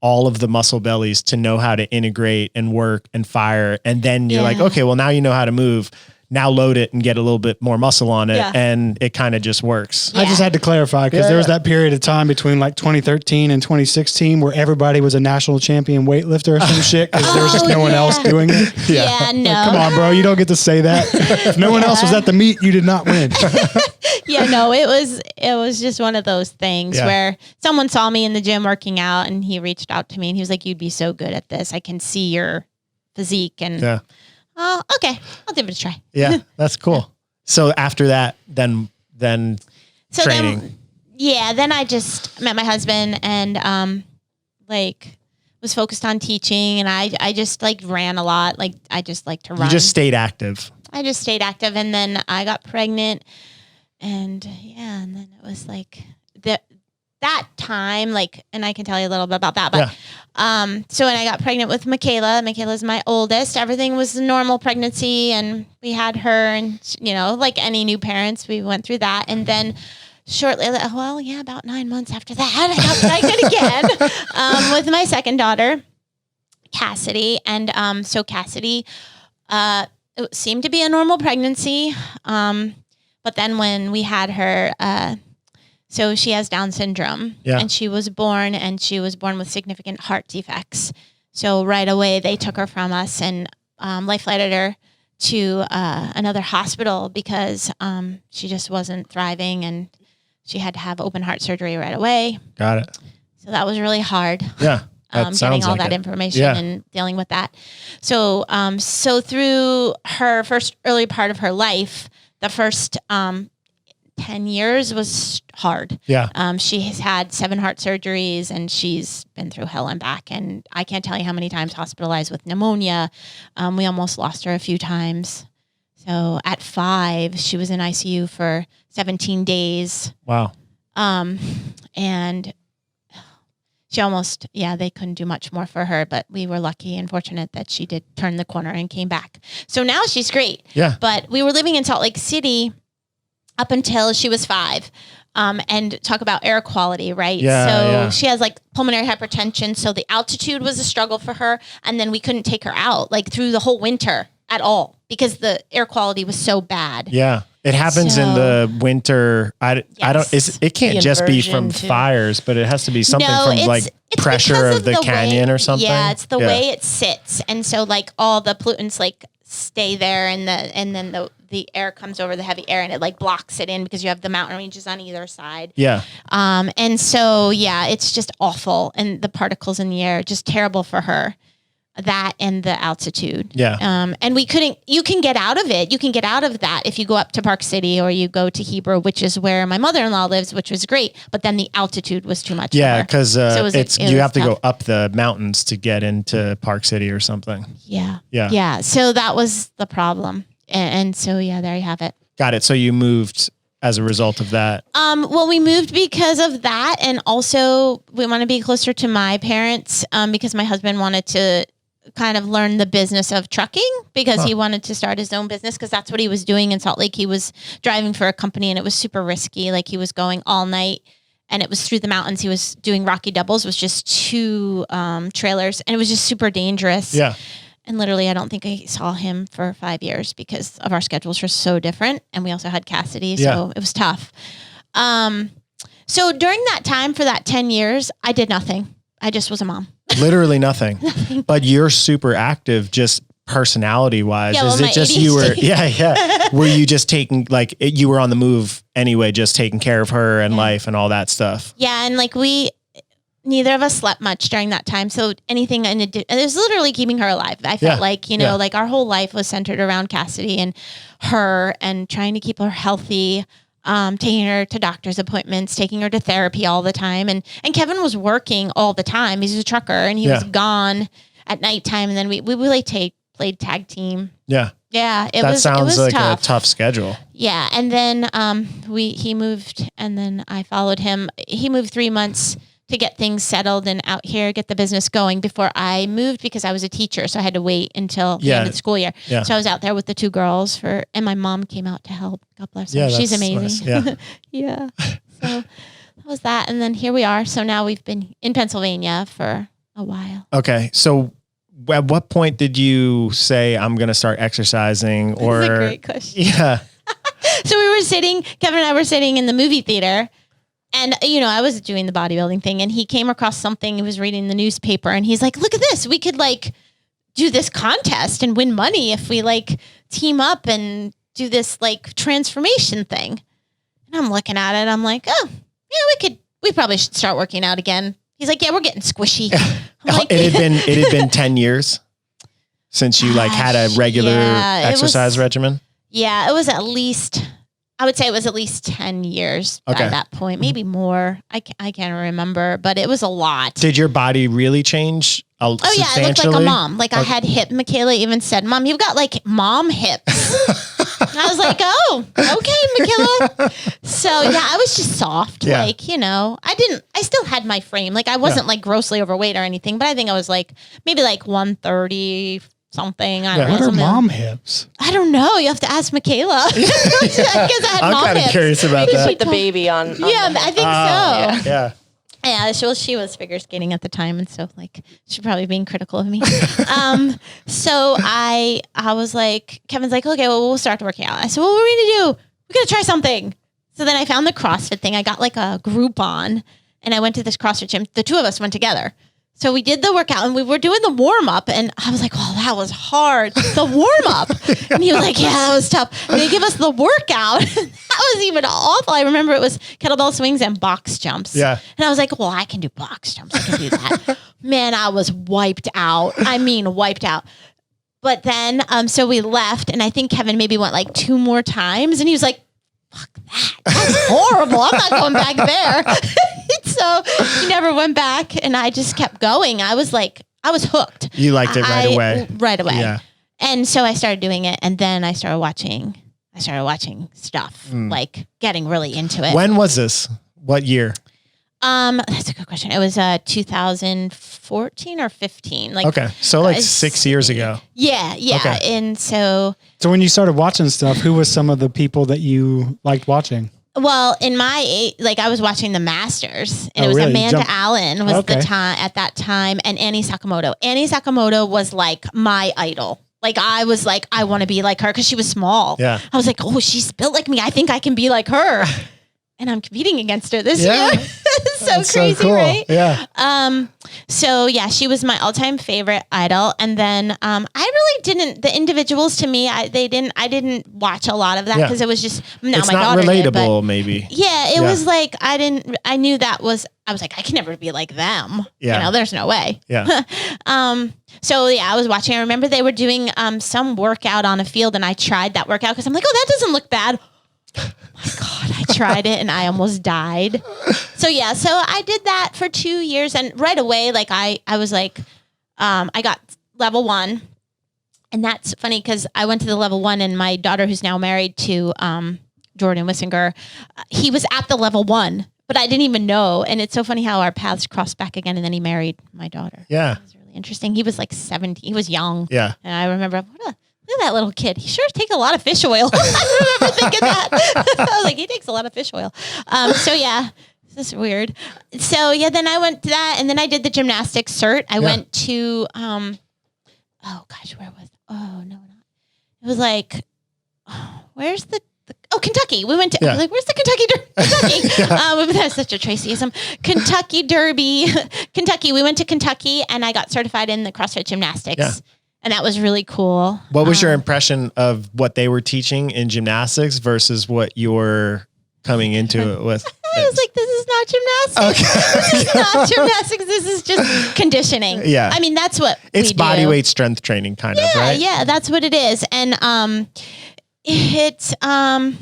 all of the muscle bellies to know how to integrate and work and fire. And then you're like, okay, well now you know how to move. Now load it and get a little bit more muscle on it. And it kind of just works. Yeah. I just had to clarify because there was that period of time between like 2013 and 2016 where everybody was a national champion weightlifter or some shit because there was just no one else doing it. Yeah, no. Like, come on, bro. You don't get to say that. If no one else was at the meet, you did not win. Yeah, no, it was just one of those things where someone saw me in the gym working out and he reached out to me and he was like, you'd be so good at this. I can see your physique. And oh, okay, I'll give it a try. Yeah, that's cool. So after that, then training. Then I just met my husband and was focused on teaching, and I just like ran a lot. Like I just like to run. You just stayed active. I just stayed active, and then I got pregnant, and and then it was like that time, like, and I can tell you a little bit about that, but so when I got pregnant with Michaela's my oldest, everything was a normal pregnancy, and we had her, and like any new parents, we went through that, and then shortly, about 9 months after that, I got pregnant again with my second daughter, Cassidy, and so Cassidy, it seemed to be a normal pregnancy, but then when we had her, so she has Down syndrome, and she was born with significant heart defects. So right away they took her from us and life flighted her to another hospital because she just wasn't thriving, and she had to have open heart surgery right away. Got it. So that was really hard. Yeah. Getting all that information and dealing with that. So so through her first early part of her life, the first 10 years was hard. Yeah. She has had 7 heart surgeries, and she's been through hell and back. And I can't tell you how many times hospitalized with pneumonia. We almost lost her a few times. So at 5, she was in ICU for 17 days. Wow. And they couldn't do much more for her, but we were lucky and fortunate that she did turn the corner and came back. So now she's great. Yeah. But we were living in Salt Lake City up until she was 5. And talk about air quality, right? Yeah, she has like pulmonary hypertension. So the altitude was a struggle for her. And then we couldn't take her out like through the whole winter at all because the air quality was so bad. Yeah. It happens in the winter. It can't just be from fires, but it has to be something from like pressure of the canyon or something. Yeah, it's the way it sits. And so like all the pollutants like stay there and then the air comes over the heavy air and it like blocks it in because you have the mountain ranges on either side. Yeah. And so, it's just awful. And the particles in the air, just terrible for her. That and the altitude. Yeah. And you can get out of it. You can get out of that if you go up to Park City or you go to Hebrew, which is where my mother-in-law lives, which was great. But then the altitude was too much. Yeah. Because you have to go up the mountains to get into Park City or something. Yeah. Yeah. Yeah. So that was the problem. And so, there you have it. Got it. So you moved as a result of that. Well, we moved because of that. And also we want to be closer to my parents because my husband wanted to kind of learn the business of trucking because he wanted to start his own business because that's what he was doing in Salt Lake. He was driving for a company and it was super risky. Like he was going all night and it was through the mountains. He was doing Rocky Doubles, was just 2 trailers and it was just super dangerous. Yeah. And literally, I don't think I saw him for 5 years because of our schedules were so different. And we also had Cassidy. So it was tough. So during that time for that 10 years, I did nothing. I just was a mom. Literally nothing. But you're super active just personality wise. Is it just ADHD. You were, were you just taking you were on the move anyway, just taking care of her and life and all that stuff? Yeah. And neither of us slept much during that time. So anything, it was literally keeping her alive. I felt like our whole life was centered around Cassidy and her and trying to keep her healthy. Taking her to doctor's appointments, taking her to therapy all the time. And Kevin was working all the time. He's a trucker and he was gone at nighttime. And then we really played tag team. Yeah. Yeah. That sounds like tough. A tough schedule. Yeah. And then, he moved and then I followed him. He moved 3 months to get things settled and out here, get the business going before I moved because I was a teacher. So I had to wait until the end of the school year. Yeah. So I was out there with the 2 girls and my mom came out to help. God bless her. She's amazing. Nice. Yeah. So that was that. And then here we are. So now we've been in Pennsylvania for a while. Okay. So at what point did you say, I'm going to start exercising or? That's a great question. Yeah. So Kevin and I were sitting in the movie theater. And, I was doing the bodybuilding thing and he came across something. He was reading the newspaper and he's like, look at this. We could do this contest and win money if we team up and do this transformation thing. And I'm looking at it. I'm like, oh, yeah, we probably should start working out again. He's like, yeah, we're getting squishy. It had been 10 years since you had a regular exercise regimen. Yeah, it was at least... I would say it was at least 10 years by that point, maybe more. I can't remember, but it was a lot. Did your body really change substantially? Yeah, I looked like a mom. I had hip. Michaela even said, Mom, you've got mom hips. I was like, oh, okay, Michaela. So I was just soft. Yeah. I still had my frame. I wasn't grossly overweight or anything, but I think I was maybe 130 something. I don't know. What are mom hips? I don't know. You have to ask Michaela. I'm kind of curious about that. Put the baby on I think so. Yeah. Yeah, she was figure skating at the time, and so she's probably being critical of me. So I was like, Kevin's like, okay, well, we'll start working out. I said, well, what are we gonna do? We gotta try something. So then I found the CrossFit thing. I got a Groupon, and I went to this CrossFit gym. The 2 of us went together. So we did the workout and we were doing the warm up and I was like, oh, that was hard. The warm up. And he was like, yeah, that was tough. And they give us the workout. That was even awful. I remember it was kettlebell swings and box jumps. Yeah. And I was like, well, I can do box jumps. I can do that. Man, I was wiped out. I mean, wiped out. But then, so we left and I think Kevin maybe went 2 more times and he was like, fuck that. That's horrible. I'm not going back there. So he never went back and I just kept going. I was hooked. You liked it right away. Right away. Yeah. And so I started doing it and then I started watching stuff, getting really into it. When was this? What year? That's a good question. It was 2014 or 15. Like, okay, so like 6 years ago. Yeah. Okay. And so when you started watching stuff, who was some of the people that you liked watching? well, in my like I was watching the Masters, and it was really? Amanda Allen was Okay. the time at that time, and Annie Sakamoto. Annie Sakamoto was like my idol. Like I was like, I want to be like her because she was small. Yeah. I was like, oh, she's built like me. I think I can be like her. And I'm competing against her this Yeah. year. So crazy, cool. right? Yeah. So yeah, she was my all-time favorite idol. And then I really didn't. The individuals to me, I didn't watch a lot of that Yeah. because it was just now It's my not daughter did, but relatable, maybe. yeah, it Yeah. was like I knew that was. I was like, I can never be like them. Yeah. You know, there's no way. Yeah. So yeah, I was watching. I remember they were doing some workout on a field, and I tried that workout because I'm like, oh, that doesn't look bad. My God, I tried it and I almost died. So yeah, so I did that for 2 years, and right away, like I was like, I got level 1, and that's funny because I went to the level 1, and my daughter, who's now married to Jordan Wissinger, he was at the level 1, but I didn't even know. And it's so funny how our paths crossed back again, and then he married my daughter. Yeah. It was really interesting. He was like 17. He was young. Yeah. And I remember, look at that little kid. He sure takes a lot of fish oil. I remember thinking that. I was like, he takes a lot of fish oil. So yeah, this is weird. So yeah, then I went to that, and then I did the gymnastics cert. I went to, oh gosh, where was? Oh no, not. It was like, where's the Kentucky. We went to I was like, where's the Kentucky Derby? Kentucky. That was such a Tracyism. Kentucky Derby. Kentucky. We went to Kentucky, and I got certified in the CrossFit gymnastics. Yeah. And that was really cool. What was your impression of what they were teaching in gymnastics versus what you're coming into it with? I was like, this is not gymnastics. Okay. This is not gymnastics. This is just conditioning. Yeah. I mean, that's what It's we do. body weight strength training kind of, right? Yeah, that's what it is. And it's Well,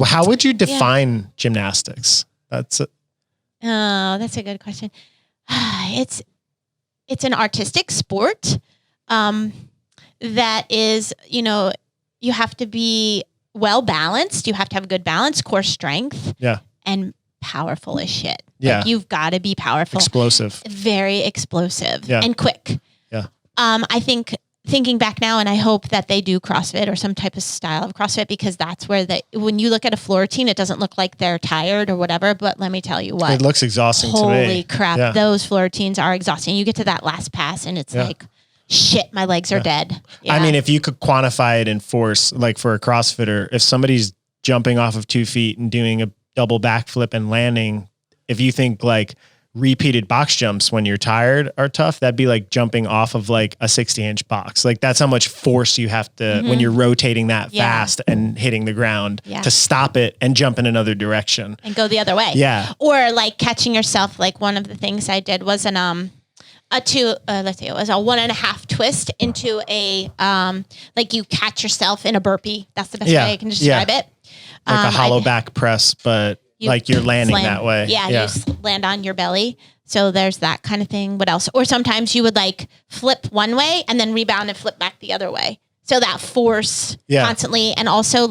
how would you define gymnastics? That's it. Oh, that's a good question. It's an artistic sport that is, you have to be well balanced. You have to have good balance, core strength, and powerful as shit. Yeah. Like, you've got to be powerful, Explosive. very explosive, Yeah. and quick. Yeah. I think thinking back now, and I hope that they do CrossFit or some type of style of CrossFit, because that's where when you look at a floor routine, it doesn't look like they're tired or whatever. But let me tell you what, It looks exhausting to me. holy crap, Yeah. those floor routines are exhausting. You get to that last pass, and it's like, shit, my legs are dead. Yeah. I mean, if you could quantify it in force, like for a CrossFitter, if somebody's jumping off of 2 feet and doing a double backflip and landing, if you think like repeated box jumps when you're tired are tough, that'd be like jumping off of like a 60-inch box. Like, that's how much force you have to, when you're rotating that fast and hitting the ground to stop it and jump in another direction. and go the other way. Yeah. Or like catching yourself. Like, one of the things I did was it was a 1.5 twist into a, like, you catch yourself in a burpee. That's the best way I can describe it. Like a hollow back press, but like you're landing that way. Yeah, you land on your belly. So there's that kind of thing. What else? Or sometimes you would like flip one way and then rebound and flip back the other way. So that force constantly, and also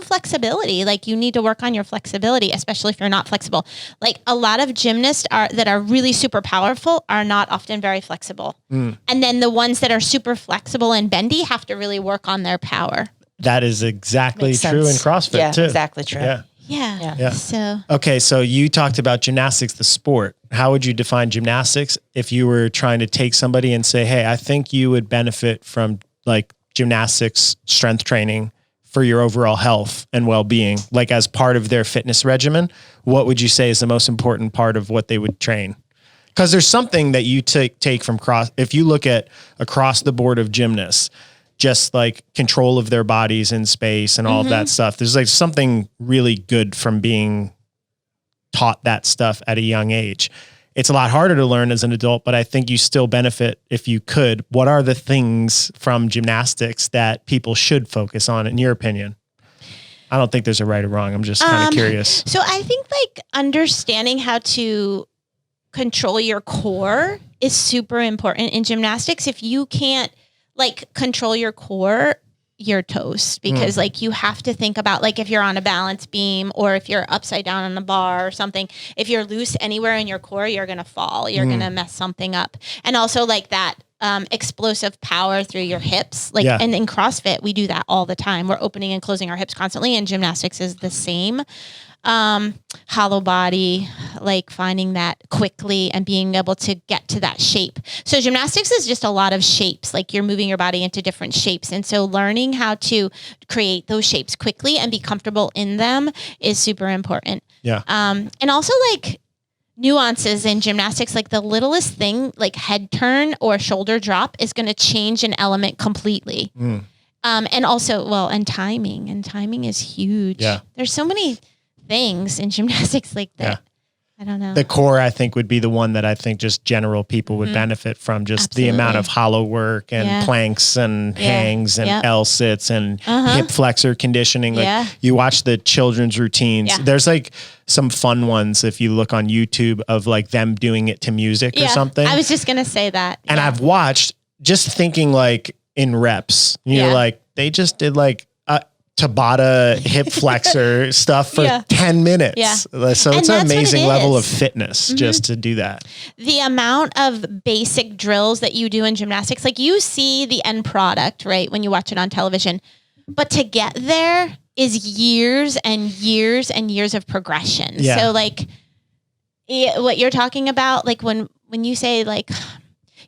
flexibility. Like, you need to work on your flexibility, especially if you're not flexible. Like, a lot of gymnasts that are really super powerful are not often very flexible. And then the ones that are super flexible and bendy have to really work on their power. That is exactly Makes true sense. in CrossFit too. Exactly true. Yeah. Yeah. So Okay, so you talked about gymnastics, the sport. How would you define gymnastics if you were trying to take somebody and say, hey, I think you would benefit from like gymnastics strength training for your overall health and well-being, like as part of their fitness regimen? What would you say is the most important part of what they would train? Because there's something that you take from if you look at across the board of gymnasts, just like control of their bodies in space and all of that stuff. There's like something really good from being taught that stuff at a young age. It's a lot harder to learn as an adult, but I think you still benefit if you could. What are the things from gymnastics that people should focus on, in your opinion? I don't think there's a right or wrong. I'm just kind of curious. So I think like understanding how to control your core is super important in gymnastics. If you can't like control your core, you're toast because like you have to think about like if you're on a balance beam or if you're upside down on a bar or something, if you're loose anywhere in your core, you're going to fall. You're going to mess something up. And also like that explosive power through your hips. Like, and in CrossFit, we do that all the time. We're opening and closing our hips constantly, and gymnastics is the same. Hollow body, like finding that quickly and being able to get to that shape. So gymnastics is just a lot of shapes, like you're moving your body into different shapes. And so learning how to create those shapes quickly and be comfortable in them is super important. Yeah. And also like nuances in gymnastics, like the littlest thing, like head turn or shoulder drop is going to change an element completely. And also, and timing is huge. Yeah. There's so many things in gymnastics like that. I don't know. The core, I think, would be the one that I think just general people would benefit from, just the amount of hollow work and planks and hangs and L sits and hip flexor conditioning. Like you watch the children's routines. There's like some fun ones if you look on YouTube of like them doing it to music or something. I was just going to say that. And I've watched just thinking like in reps, you know, like they just did like Tabata hip flexor stuff for 10 minutes. So it's an amazing level of fitness just to do that. The amount of basic drills that you do in gymnastics, like you see the end product, right? When you watch it on television, but to get there is years and years and years of progression. Yeah. So like what you're talking about, like when you say like,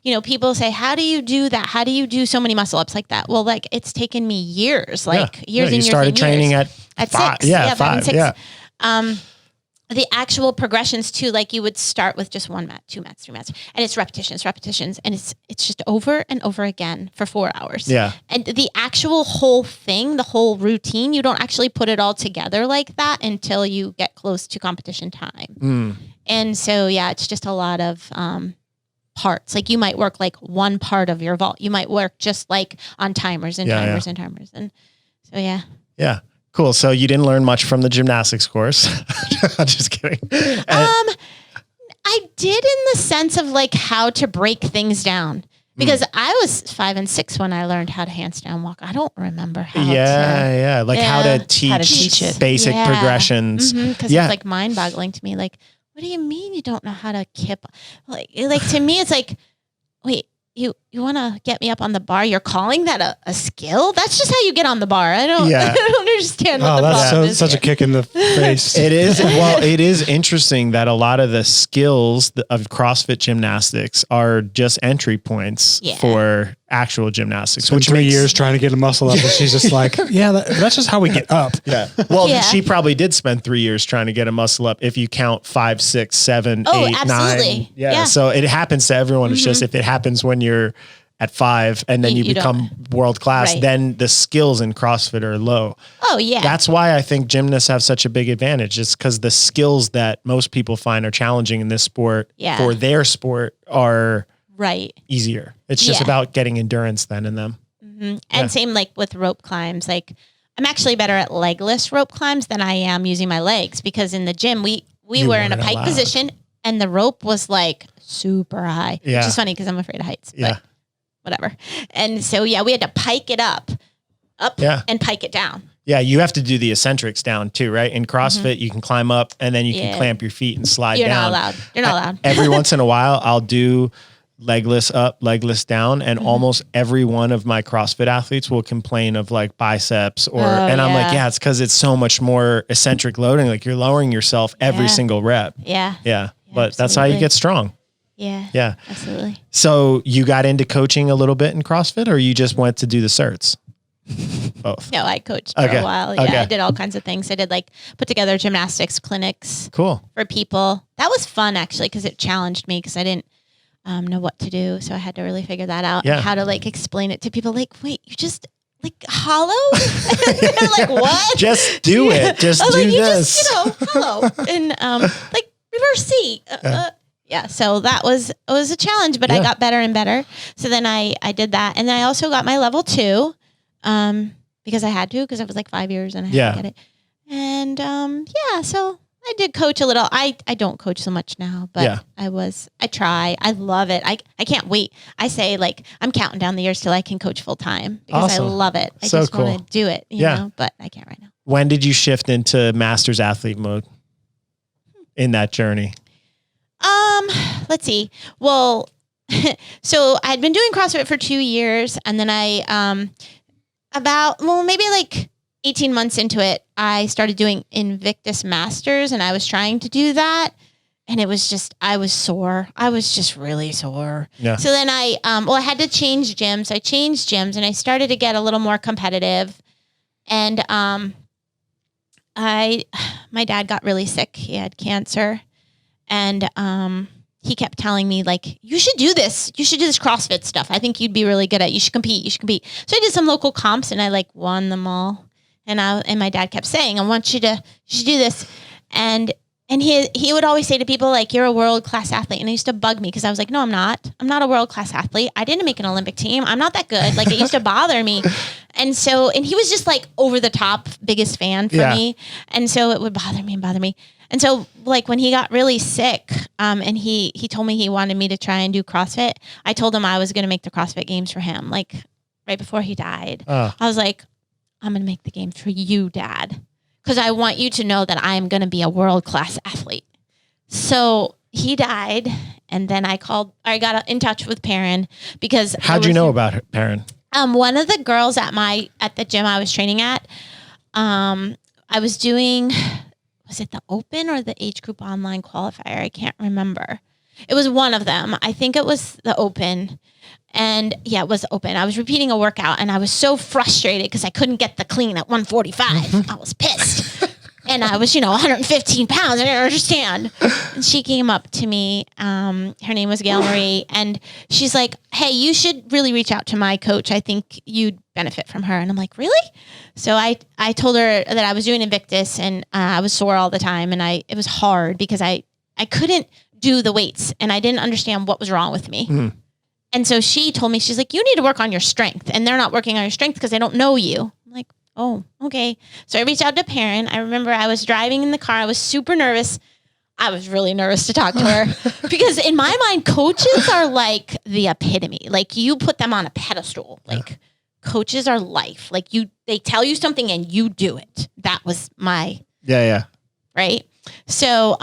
you know, people say, how do you do that? How do you do so many muscle ups like that? Well, like it's taken me years, like years and years. You started training at 5. 6. Yeah, 5 and 6. Yeah. The actual progressions too, like you would start with just 1 mat, 2 mats, 3 mats, and it's repetitions, and it's just over and over again for 4 hours. Yeah. And the actual whole thing, the whole routine, you don't actually put it all together like that until you get close to competition time. And so, it's just a lot of, parts. Like you might work like one part of your vault. You might work just like on timers and timers and timers. And so, Yeah. Cool. So you didn't learn much from the gymnastics course. I'm just kidding. I did in the sense of like how to break things down because I was 5 and 6 when I learned how to handstand walk. I don't remember how to. Like how to teach it. Basic progressions. Because it's like mind boggling to me. Like, what do you mean you don't know how to kip? Like to me, it's like, wait, you want to get me up on the bar? You're calling that a skill? That's just how you get on the bar. I don't understand what the problem is. Such a kick in the face. It is. Well, it is interesting that a lot of the skills of CrossFit gymnastics are just entry points for actual gymnastics. Which 3 years trying to get a muscle up, and she's just like, that's just how we get up. Yeah. Well, she probably did spend 3 years trying to get a muscle up. If you count 5, 6, 7, 8, absolutely. 9. Yeah. So it happens to everyone. It's just if it happens when you're at 5 and then you become world class, then the skills in CrossFit are low. Oh yeah. That's why I think gymnasts have such a big advantage. It's because the skills that most people find are challenging in this sport for their sport are easier. It's just about getting endurance then in them. And same like with rope climbs. Like I'm actually better at legless rope climbs than I am using my legs because in the gym we were in a pike position and the rope was like super high. Yeah. Which is funny because I'm afraid of heights. But whatever. And so, we had to pike it up and pike it down. Yeah, you have to do the eccentrics down too, right? In CrossFit, you can climb up and then you can clamp your feet and slide down. You're not allowed. Every once in a while, I'll do legless up, legless down, and almost every one of my CrossFit athletes will complain of like biceps and I'm like, it's because it's so much more eccentric loading. Like you're lowering yourself every single rep. Yeah. But that's how you get strong. Yeah, absolutely. So you got into coaching a little bit in CrossFit, or you just went to do the certs? Both. No, I coached for a while. Yeah, I did all kinds of things. I did like put together gymnastics clinics. Cool. For people. That was fun actually because it challenged me because I didn't know what to do. So I had to really figure that out and how to like explain it to people. Like, wait, you just like hollow? They're like, what? Just do it. Just do this. Just, hollow. And like reverse C. So it was a challenge, but I got better and better. So then I did that. And then I also got my level 2 because I had to, because I was like 5 years and I had to get it. And so I did coach a little. I don't coach so much now, but Yeah. I try. I love it. I can't wait. I say like, I'm counting down the years till I can coach full time because I Awesome. love it. I So just cool. want to do it, you know, but I can't right now. When did you shift into master's athlete mode in that journey? Let's see. Well, so I'd been doing CrossFit for 2 years, and then I, maybe like 18 months into it, I started doing Invictus Masters, and I was trying to do that. And it was just, I was sore. I was just really sore. Yeah. So then I had to change gyms. I changed gyms, and I started to get a little more competitive. And my dad got really sick. He had cancer. And he kept telling me, like, you should do this. You should do this CrossFit stuff. I think you'd be really good at it. You should compete. You should compete. So I did some local comps, and I like won them all. And my dad kept saying, you should do this. And he would always say to people, like, you're a world-class athlete. And it used to bug me because I was like, no, I'm not. I'm not a world-class athlete. I didn't make an Olympic team. I'm not that good. Like, it used to bother me. And he was just like over the top biggest fan for me. And so it would bother me. And so like when he got really sick, and he told me he wanted me to try and do CrossFit, I told him I was going to make the CrossFit games for him. Like right before he died, I was like, I'm going to make the games for you, Dad. Because I want you to know that I'm going to be a world-class athlete. So he died, and then I got in touch with Perrin because how'd you know about Perrin? One of the girls at the gym I was training at, I was doing, was it the Open or the age group online qualifier? I can't remember. It was one of them. I think it was the Open. And yeah, it was Open. I was repeating a workout, and I was so frustrated because I couldn't get the clean at 145. I was pissed. And I was, 115 pounds. I didn't understand. And she came up to me. Her name was Gail Marie. And she's like, hey, you should really reach out to my coach. I think you'd benefit from her. And I'm like, really? So I told her that I was doing Invictus, and I was sore all the time. And it was hard because I couldn't do the weights, and I didn't understand what was wrong with me. Mm. And so she told me, she's like, you need to work on your strength. And they're not working on your strength because they don't know you. I'm like, oh, okay. So I reached out to Perrin. I remember I was driving in the car. I was super nervous. I was really nervous to talk to her because in my mind, coaches are like the epitome. Like you put them on a pedestal. Like coaches are life. Like they tell you something and you do it. That was my. Yeah. Right. So,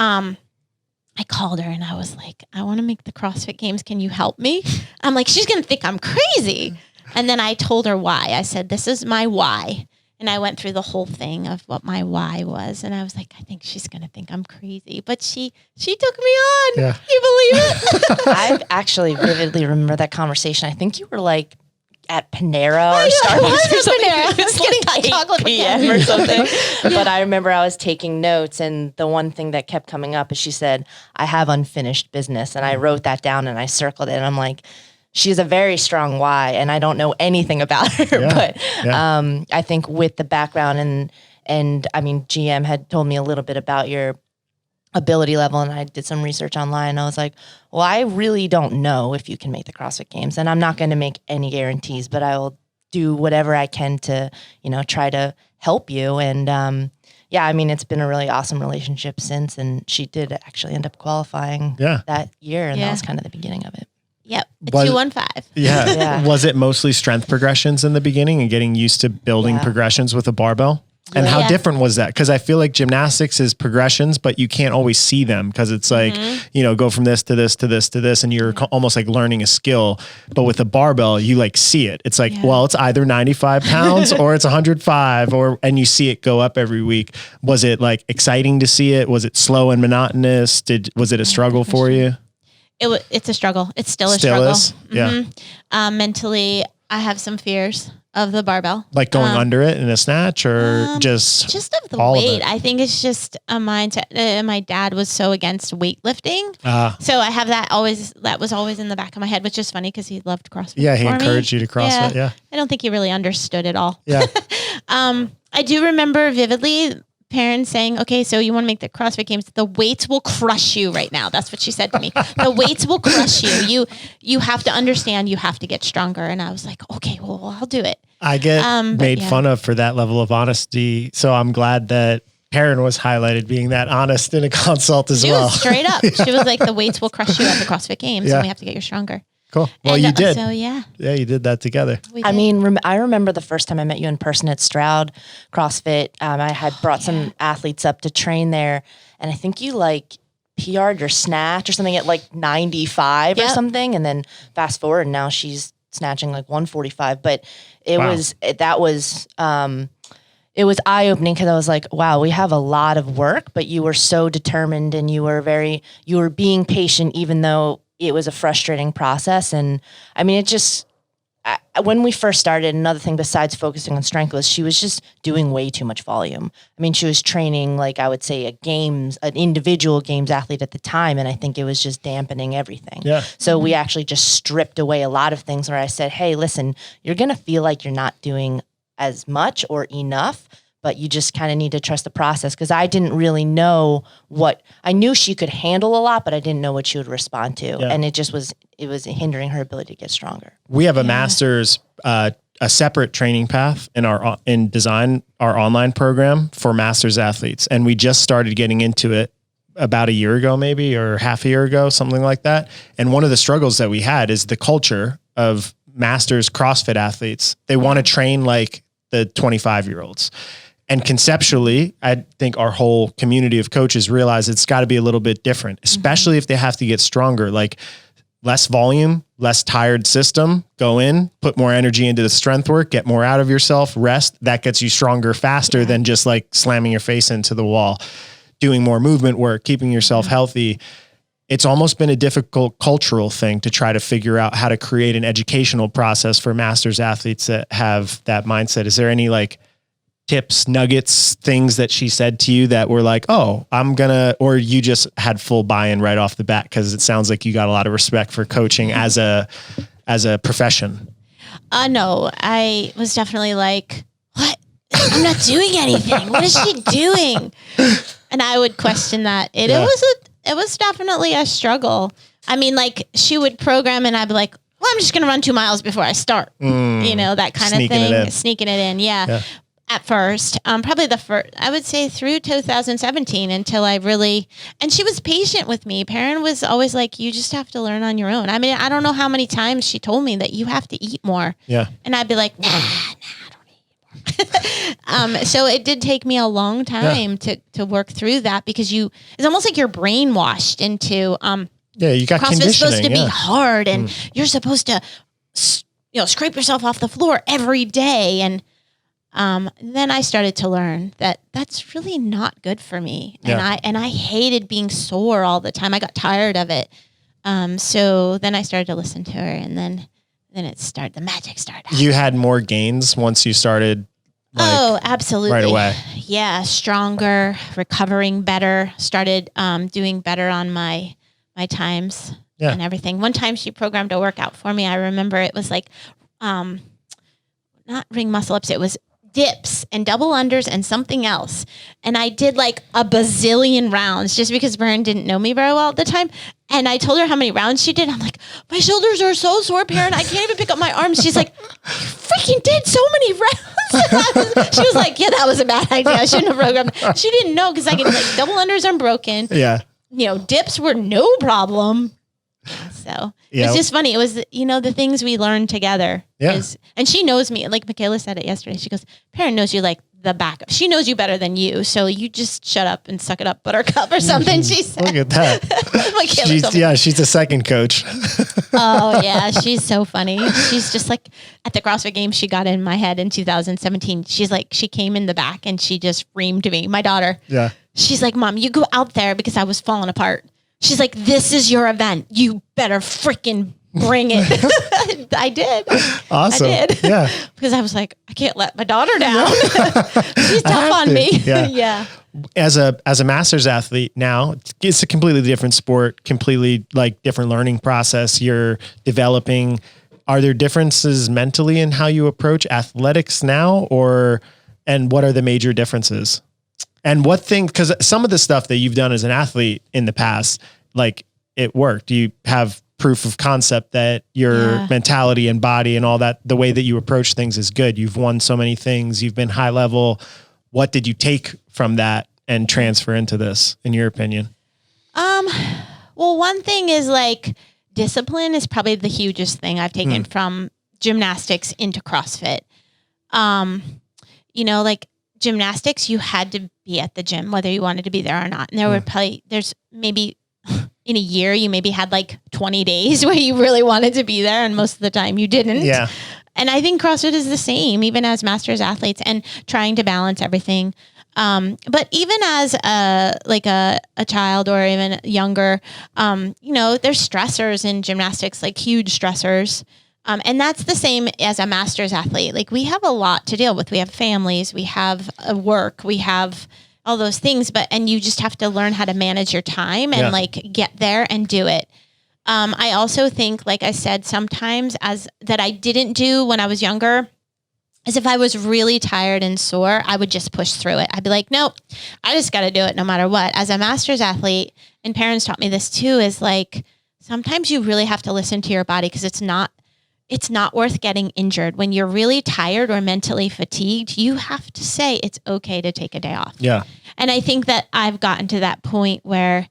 I called her and I was like, I want to make the CrossFit games. Can you help me? I'm like, she's going to think I'm crazy. And then I told her why. I said, this is my why. And I went through the whole thing of what my why was. And I was like, I think she's going to think I'm crazy. But she took me on. Yeah. You believe it? I actually vividly remember that conversation. I think you were like at Panera or Starbucks or something. I was getting hot chocolate PM or something. But I remember I was taking notes, and the one thing that kept coming up is she said, I have unfinished business. And I wrote that down and I circled it. And I'm like, she has a very strong why, and I don't know anything about her. But I think with the background and I mean, GM had told me a little bit about your ability level, and I did some research online. I was like, well, I really don't know if you can make the CrossFit games, and I'm not going to make any guarantees, but I will do whatever I can to, try to help you. And I mean, it's been a really awesome relationship since, and she did actually end up qualifying that year, and that was kind of the beginning of it. Yep, 215. Yeah. Was it mostly strength progressions in the beginning and getting used to building progressions with a barbell? And how different was that? Because I feel like gymnastics is progressions, but you can't always see them because it's like, go from this to this to this to this, and you're almost like learning a skill. But with a barbell, you like see it. It's like, well, it's either 95 pounds or it's 105, and you see it go up every week. Was it like exciting to see it? Was it slow and monotonous? Was it a struggle for you? It's a struggle. It's still a struggle. Is? Yeah. Mentally, I have some fears of the barbell. Like going under it in a snatch, or just of the weight. I think it's just a mindset. My dad was so against weightlifting. So I have that was always in the back of my head, which is funny because he loved CrossFit. Yeah, he encouraged you to CrossFit. Yeah. I don't think he really understood it all. Yeah. I do remember vividly parents saying, okay, so you want to make the CrossFit games, the weights will crush you right now. That's what she said to me. The weights will crush you. You have to understand, you have to get stronger. And I was like, okay, well, I'll do it. I get made fun of for that level of honesty. So I'm glad that Perrin was highlighted being that honest in a consult as She well. was straight up. She was like, the weights will crush you at the CrossFit Games, Yeah. and we have to get you stronger. Cool. Well, And, you did. So yeah, Yeah, you did that together. we I did. mean, I remember the first time I met you in person at Stroud CrossFit. I had brought some athletes up to train there, and I think you like PR'd your snatch or something at like 95 or Yep. something, and then fast forward, and now she's snatching like 145. But it Wow. it was eye-opening because I was like, wow, we have a lot of work, but you were so determined and you were being patient, even though it was a frustrating process. And I mean, when we first started, another thing besides focusing on strength was she was just doing way too much volume. I mean, she was training, like I would say, an individual games athlete at the time. And I think it was just dampening everything. Yeah. So we actually just stripped away a lot of things where I said, hey, listen, you're going to feel like you're not doing as much or enough, but you just kind of need to trust the process. Cause I didn't really know I knew she could handle a lot, but I didn't know what she would respond to. Yeah. And it was hindering her ability to get stronger. We have a master's, a separate training path in design, our online program for master's athletes. And we just started getting into it about a year ago, maybe, or half a year ago, something like that. And one of the struggles that we had is the culture of master's CrossFit athletes. They want to train like the 25-year-olds. And conceptually, I think our whole community of coaches realize it's got to be a little bit different, especially if they have to get stronger, like less volume, less tired system, go in, put more energy into the strength work, get more out of yourself, rest. That gets you stronger faster than just like slamming your face into the wall, doing more movement work, keeping yourself healthy. It's almost been a difficult cultural thing to try to figure out how to create an educational process for masters athletes that have that mindset. Is there any like tips, nuggets, things that she said to you that were like, oh, or you just had full buy-in right off the bat? Cause it sounds like you got a lot of respect for coaching as a profession. No, I was definitely like, what? I'm not doing anything. What is she doing? And I would question that. It was definitely a struggle. I mean, like she would program and I'd be like, well, I'm just going to run 2 miles before I start, that kind of thing, sneaking it in. Yeah. At first, probably I would say through 2017 until and she was patient with me. Perrin was always like, you just have to learn on your own. I mean, I don't know how many times she told me that you have to eat more. Yeah. And I'd be like, nah, I don't eat more. So it did take me a long time to work through that because it's almost like you're brainwashed into, you got CrossFit's supposed to be hard and you're supposed to, scrape yourself off the floor every day. And, then I started to learn that that's really not good for me. And I hated being sore all the time. I got tired of it. So then I started to listen to her and then the magic started. You had more gains once you started. Absolutely. Right away. Yeah. Stronger, recovering better, started, doing better on my times and everything. One time she programmed a workout for me. I remember it was like, not ring muscle ups. It was dips and double unders and something else. And I did like a bazillion rounds just because Perrin didn't know me very well at the time. And I told her how many rounds she did. I'm like, my shoulders are so sore, Perrin. I can't even pick up my arms. She's like, you freaking did so many rounds. She was like, yeah, that was a bad idea. I shouldn't have programmed. She didn't know because I could like double unders unbroken. Yeah. Dips were no problem. So it was just funny. It was, the things we learned together. Yeah. And she knows me. Like Michaela said it yesterday. She goes, Perrin knows you like the backup. She knows you better than you. So you just shut up and suck it up, buttercup or something. She said. Look at that. She's a second coach. Oh yeah. She's so funny. She's just like at the CrossFit Games, she got in my head in 2017. She's like, she came in the back and she just reamed me, my daughter. Yeah. She's like, Mom, you go out there because I was falling apart. She's like, this is your event. You better freaking bring it. I did. Awesome. I did. Yeah. Because I was like, I can't let my daughter down. She's tough on me. Yeah. Yeah. As a master's athlete now, it's a completely different sport, completely like different learning process. You're developing. Are there differences mentally in how you approach athletics now and what are the major differences? And because some of the stuff that you've done as an athlete in the past, like it worked. You have proof of concept that your mentality and body and all that, the way that you approach things is good. You've won so many things. You've been high level. What did you take from that and transfer into this, in your opinion? Well, one thing is like discipline is probably the hugest thing I've taken from gymnastics into CrossFit. You know, like gymnastics, you had to be at the gym, whether you wanted to be there or not. And there's maybe in a year, you maybe had like 20 days where you really wanted to be there. And most of the time you didn't. Yeah. And I think CrossFit is the same, even as masters athletes, and trying to balance everything. But even as a child or even younger, you know, there's stressors in gymnastics, like huge stressors. And that's the same as a master's athlete. Like we have a lot to deal with. We have families, we have work, we have all those things, and you just have to learn how to manage your time and like get there and do it. I also think, like I said, sometimes that I didn't do when I was younger, is if I was really tired and sore, I would just push through it. I'd be like, nope, I just got to do it no matter what. As a master's athlete, and parents taught me this too, is like, sometimes you really have to listen to your body, because it's not worth getting injured. When you're really tired or mentally fatigued, you have to say it's okay to take a day off. Yeah. And I think that I've gotten to that point where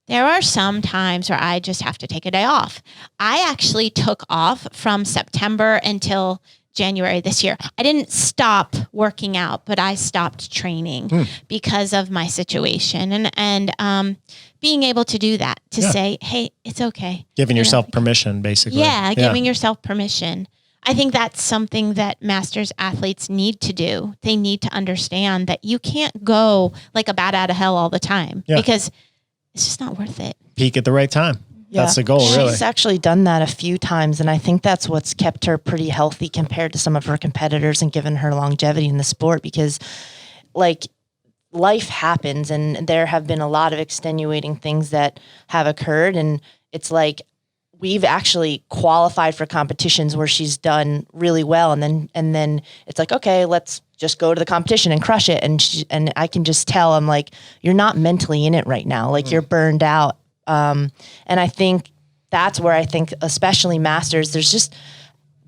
there are some times where I just have to take a day off. I actually took off from September until January this year. I didn't stop working out, but I stopped training because of my situation, and being able to do that, to say, hey, it's okay. Giving yourself permission, basically. Yeah, giving yourself permission. I think that's something that masters athletes need to do. They need to understand that you can't go like a bat out of hell all the time, because it's just not worth it. Peak at the right time. Yeah. That's the goal, really. She's actually done that a few times, and I think that's what's kept her pretty healthy compared to some of her competitors and given her longevity in the sport, because like life happens and there have been a lot of extenuating things that have occurred, and it's like we've actually qualified for competitions where she's done really well, and then it's like, okay, let's just go to the competition and crush it, and I can just tell, I'm like, you're not mentally in it right now, like you're burned out. And I think that's where I think, especially masters, there's just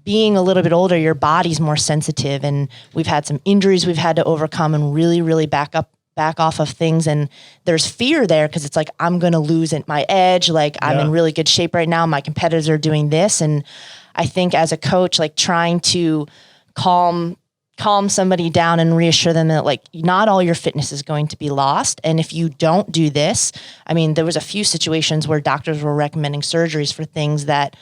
being a little bit older, your body's more sensitive, and we've had some injuries we've had to overcome and really, really back off of things. And there's fear there, because it's like, I'm going to lose my edge. Like I'm in really good shape right now. My competitors are doing this. And I think as a coach, like trying to calm somebody down and reassure them that like not all your fitness is going to be lost. And if you don't do this, I mean, there was a few situations where doctors were recommending surgeries for things that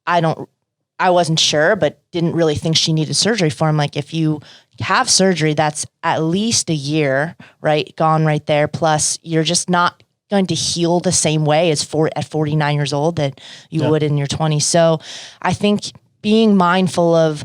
I wasn't sure, but didn't really think she needed surgery for. I'm like, if you have surgery, that's at least a year, right? Gone right there. Plus you're just not going to heal the same way as at 49 years old that you would in your 20s. So I think being mindful of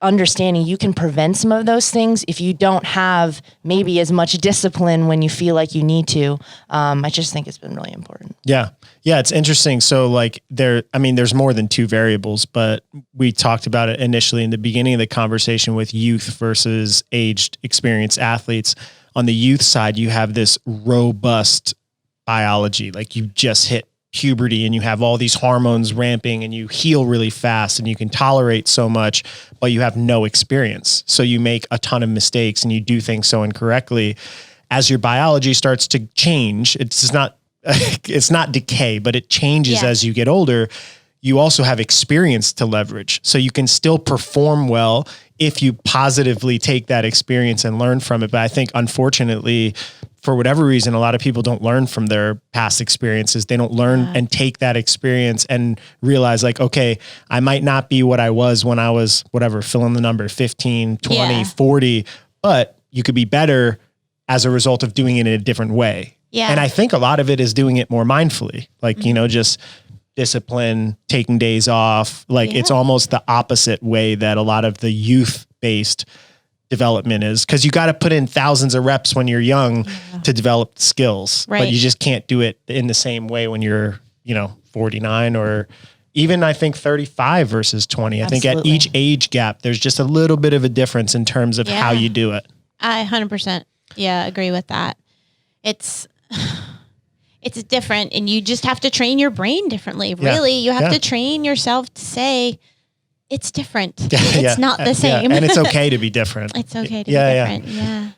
understanding you can prevent some of those things if you don't have maybe as much discipline when you feel like you need to. I just think it's been really important. Yeah. Yeah. It's interesting. So like there's more than two variables, but we talked about it initially in the beginning of the conversation with youth versus aged experienced athletes. On the youth side, you have this robust biology. Like you just hit puberty and you have all these hormones ramping and you heal really fast and you can tolerate so much, but you have no experience. So you make a ton of mistakes and you do things so incorrectly. As your biology starts to change, it's not decay, but it changes as you get older. You also have experience to leverage. So you can still perform well if you positively take that experience and learn from it. But I think unfortunately, for whatever reason, a lot of people don't learn from their past experiences. They don't learn and take that experience and realize like, okay, I might not be what I was when I was whatever, fill in the number 15, 20, 40, but you could be better as a result of doing it in a different way. Yeah. And I think a lot of it is doing it more mindfully, like, you know, just discipline, taking days off. Like it's almost the opposite way that a lot of the youth-based development is, because you got to put in thousands of reps when you're young to develop skills, but you just can't do it in the same way when you're, 49 or even I think 35 versus 20. Absolutely. I think at each age gap, there's just a little bit of a difference in terms of how you do it. I 100% agree with that. It's different, and you just have to train your brain differently. Really, you have to train yourself to say it's different. It's not the same. And it's okay to be different. It's okay to be different. Yeah.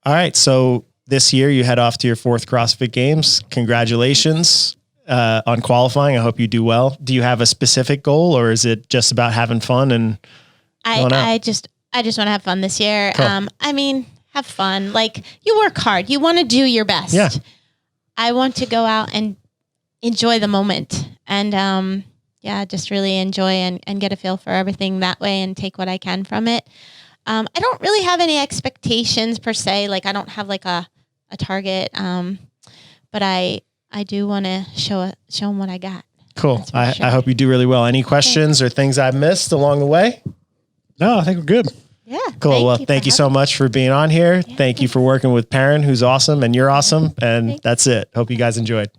All right. So this year you head off to your 4th CrossFit Games. Congratulations on qualifying. I hope you do well. Do you have a specific goal, or is it just about having fun and I just want to have fun this year. Cool. I mean, have fun. Like, you work hard. You want to do your best. Yeah. I want to go out and enjoy the moment and, just really enjoy and get a feel for everything that way and take what I can from it. I don't really have any expectations per se. Like, I don't have like a target. But I do want to show them what I got. Cool. I hope you do really well. Any questions or things I've missed along the way? No, I think we're good. Yeah. Cool. Thank you so much for being on here. Thank you for working with Perrin, who's awesome, and you're awesome. And that's it. Hope you guys enjoyed.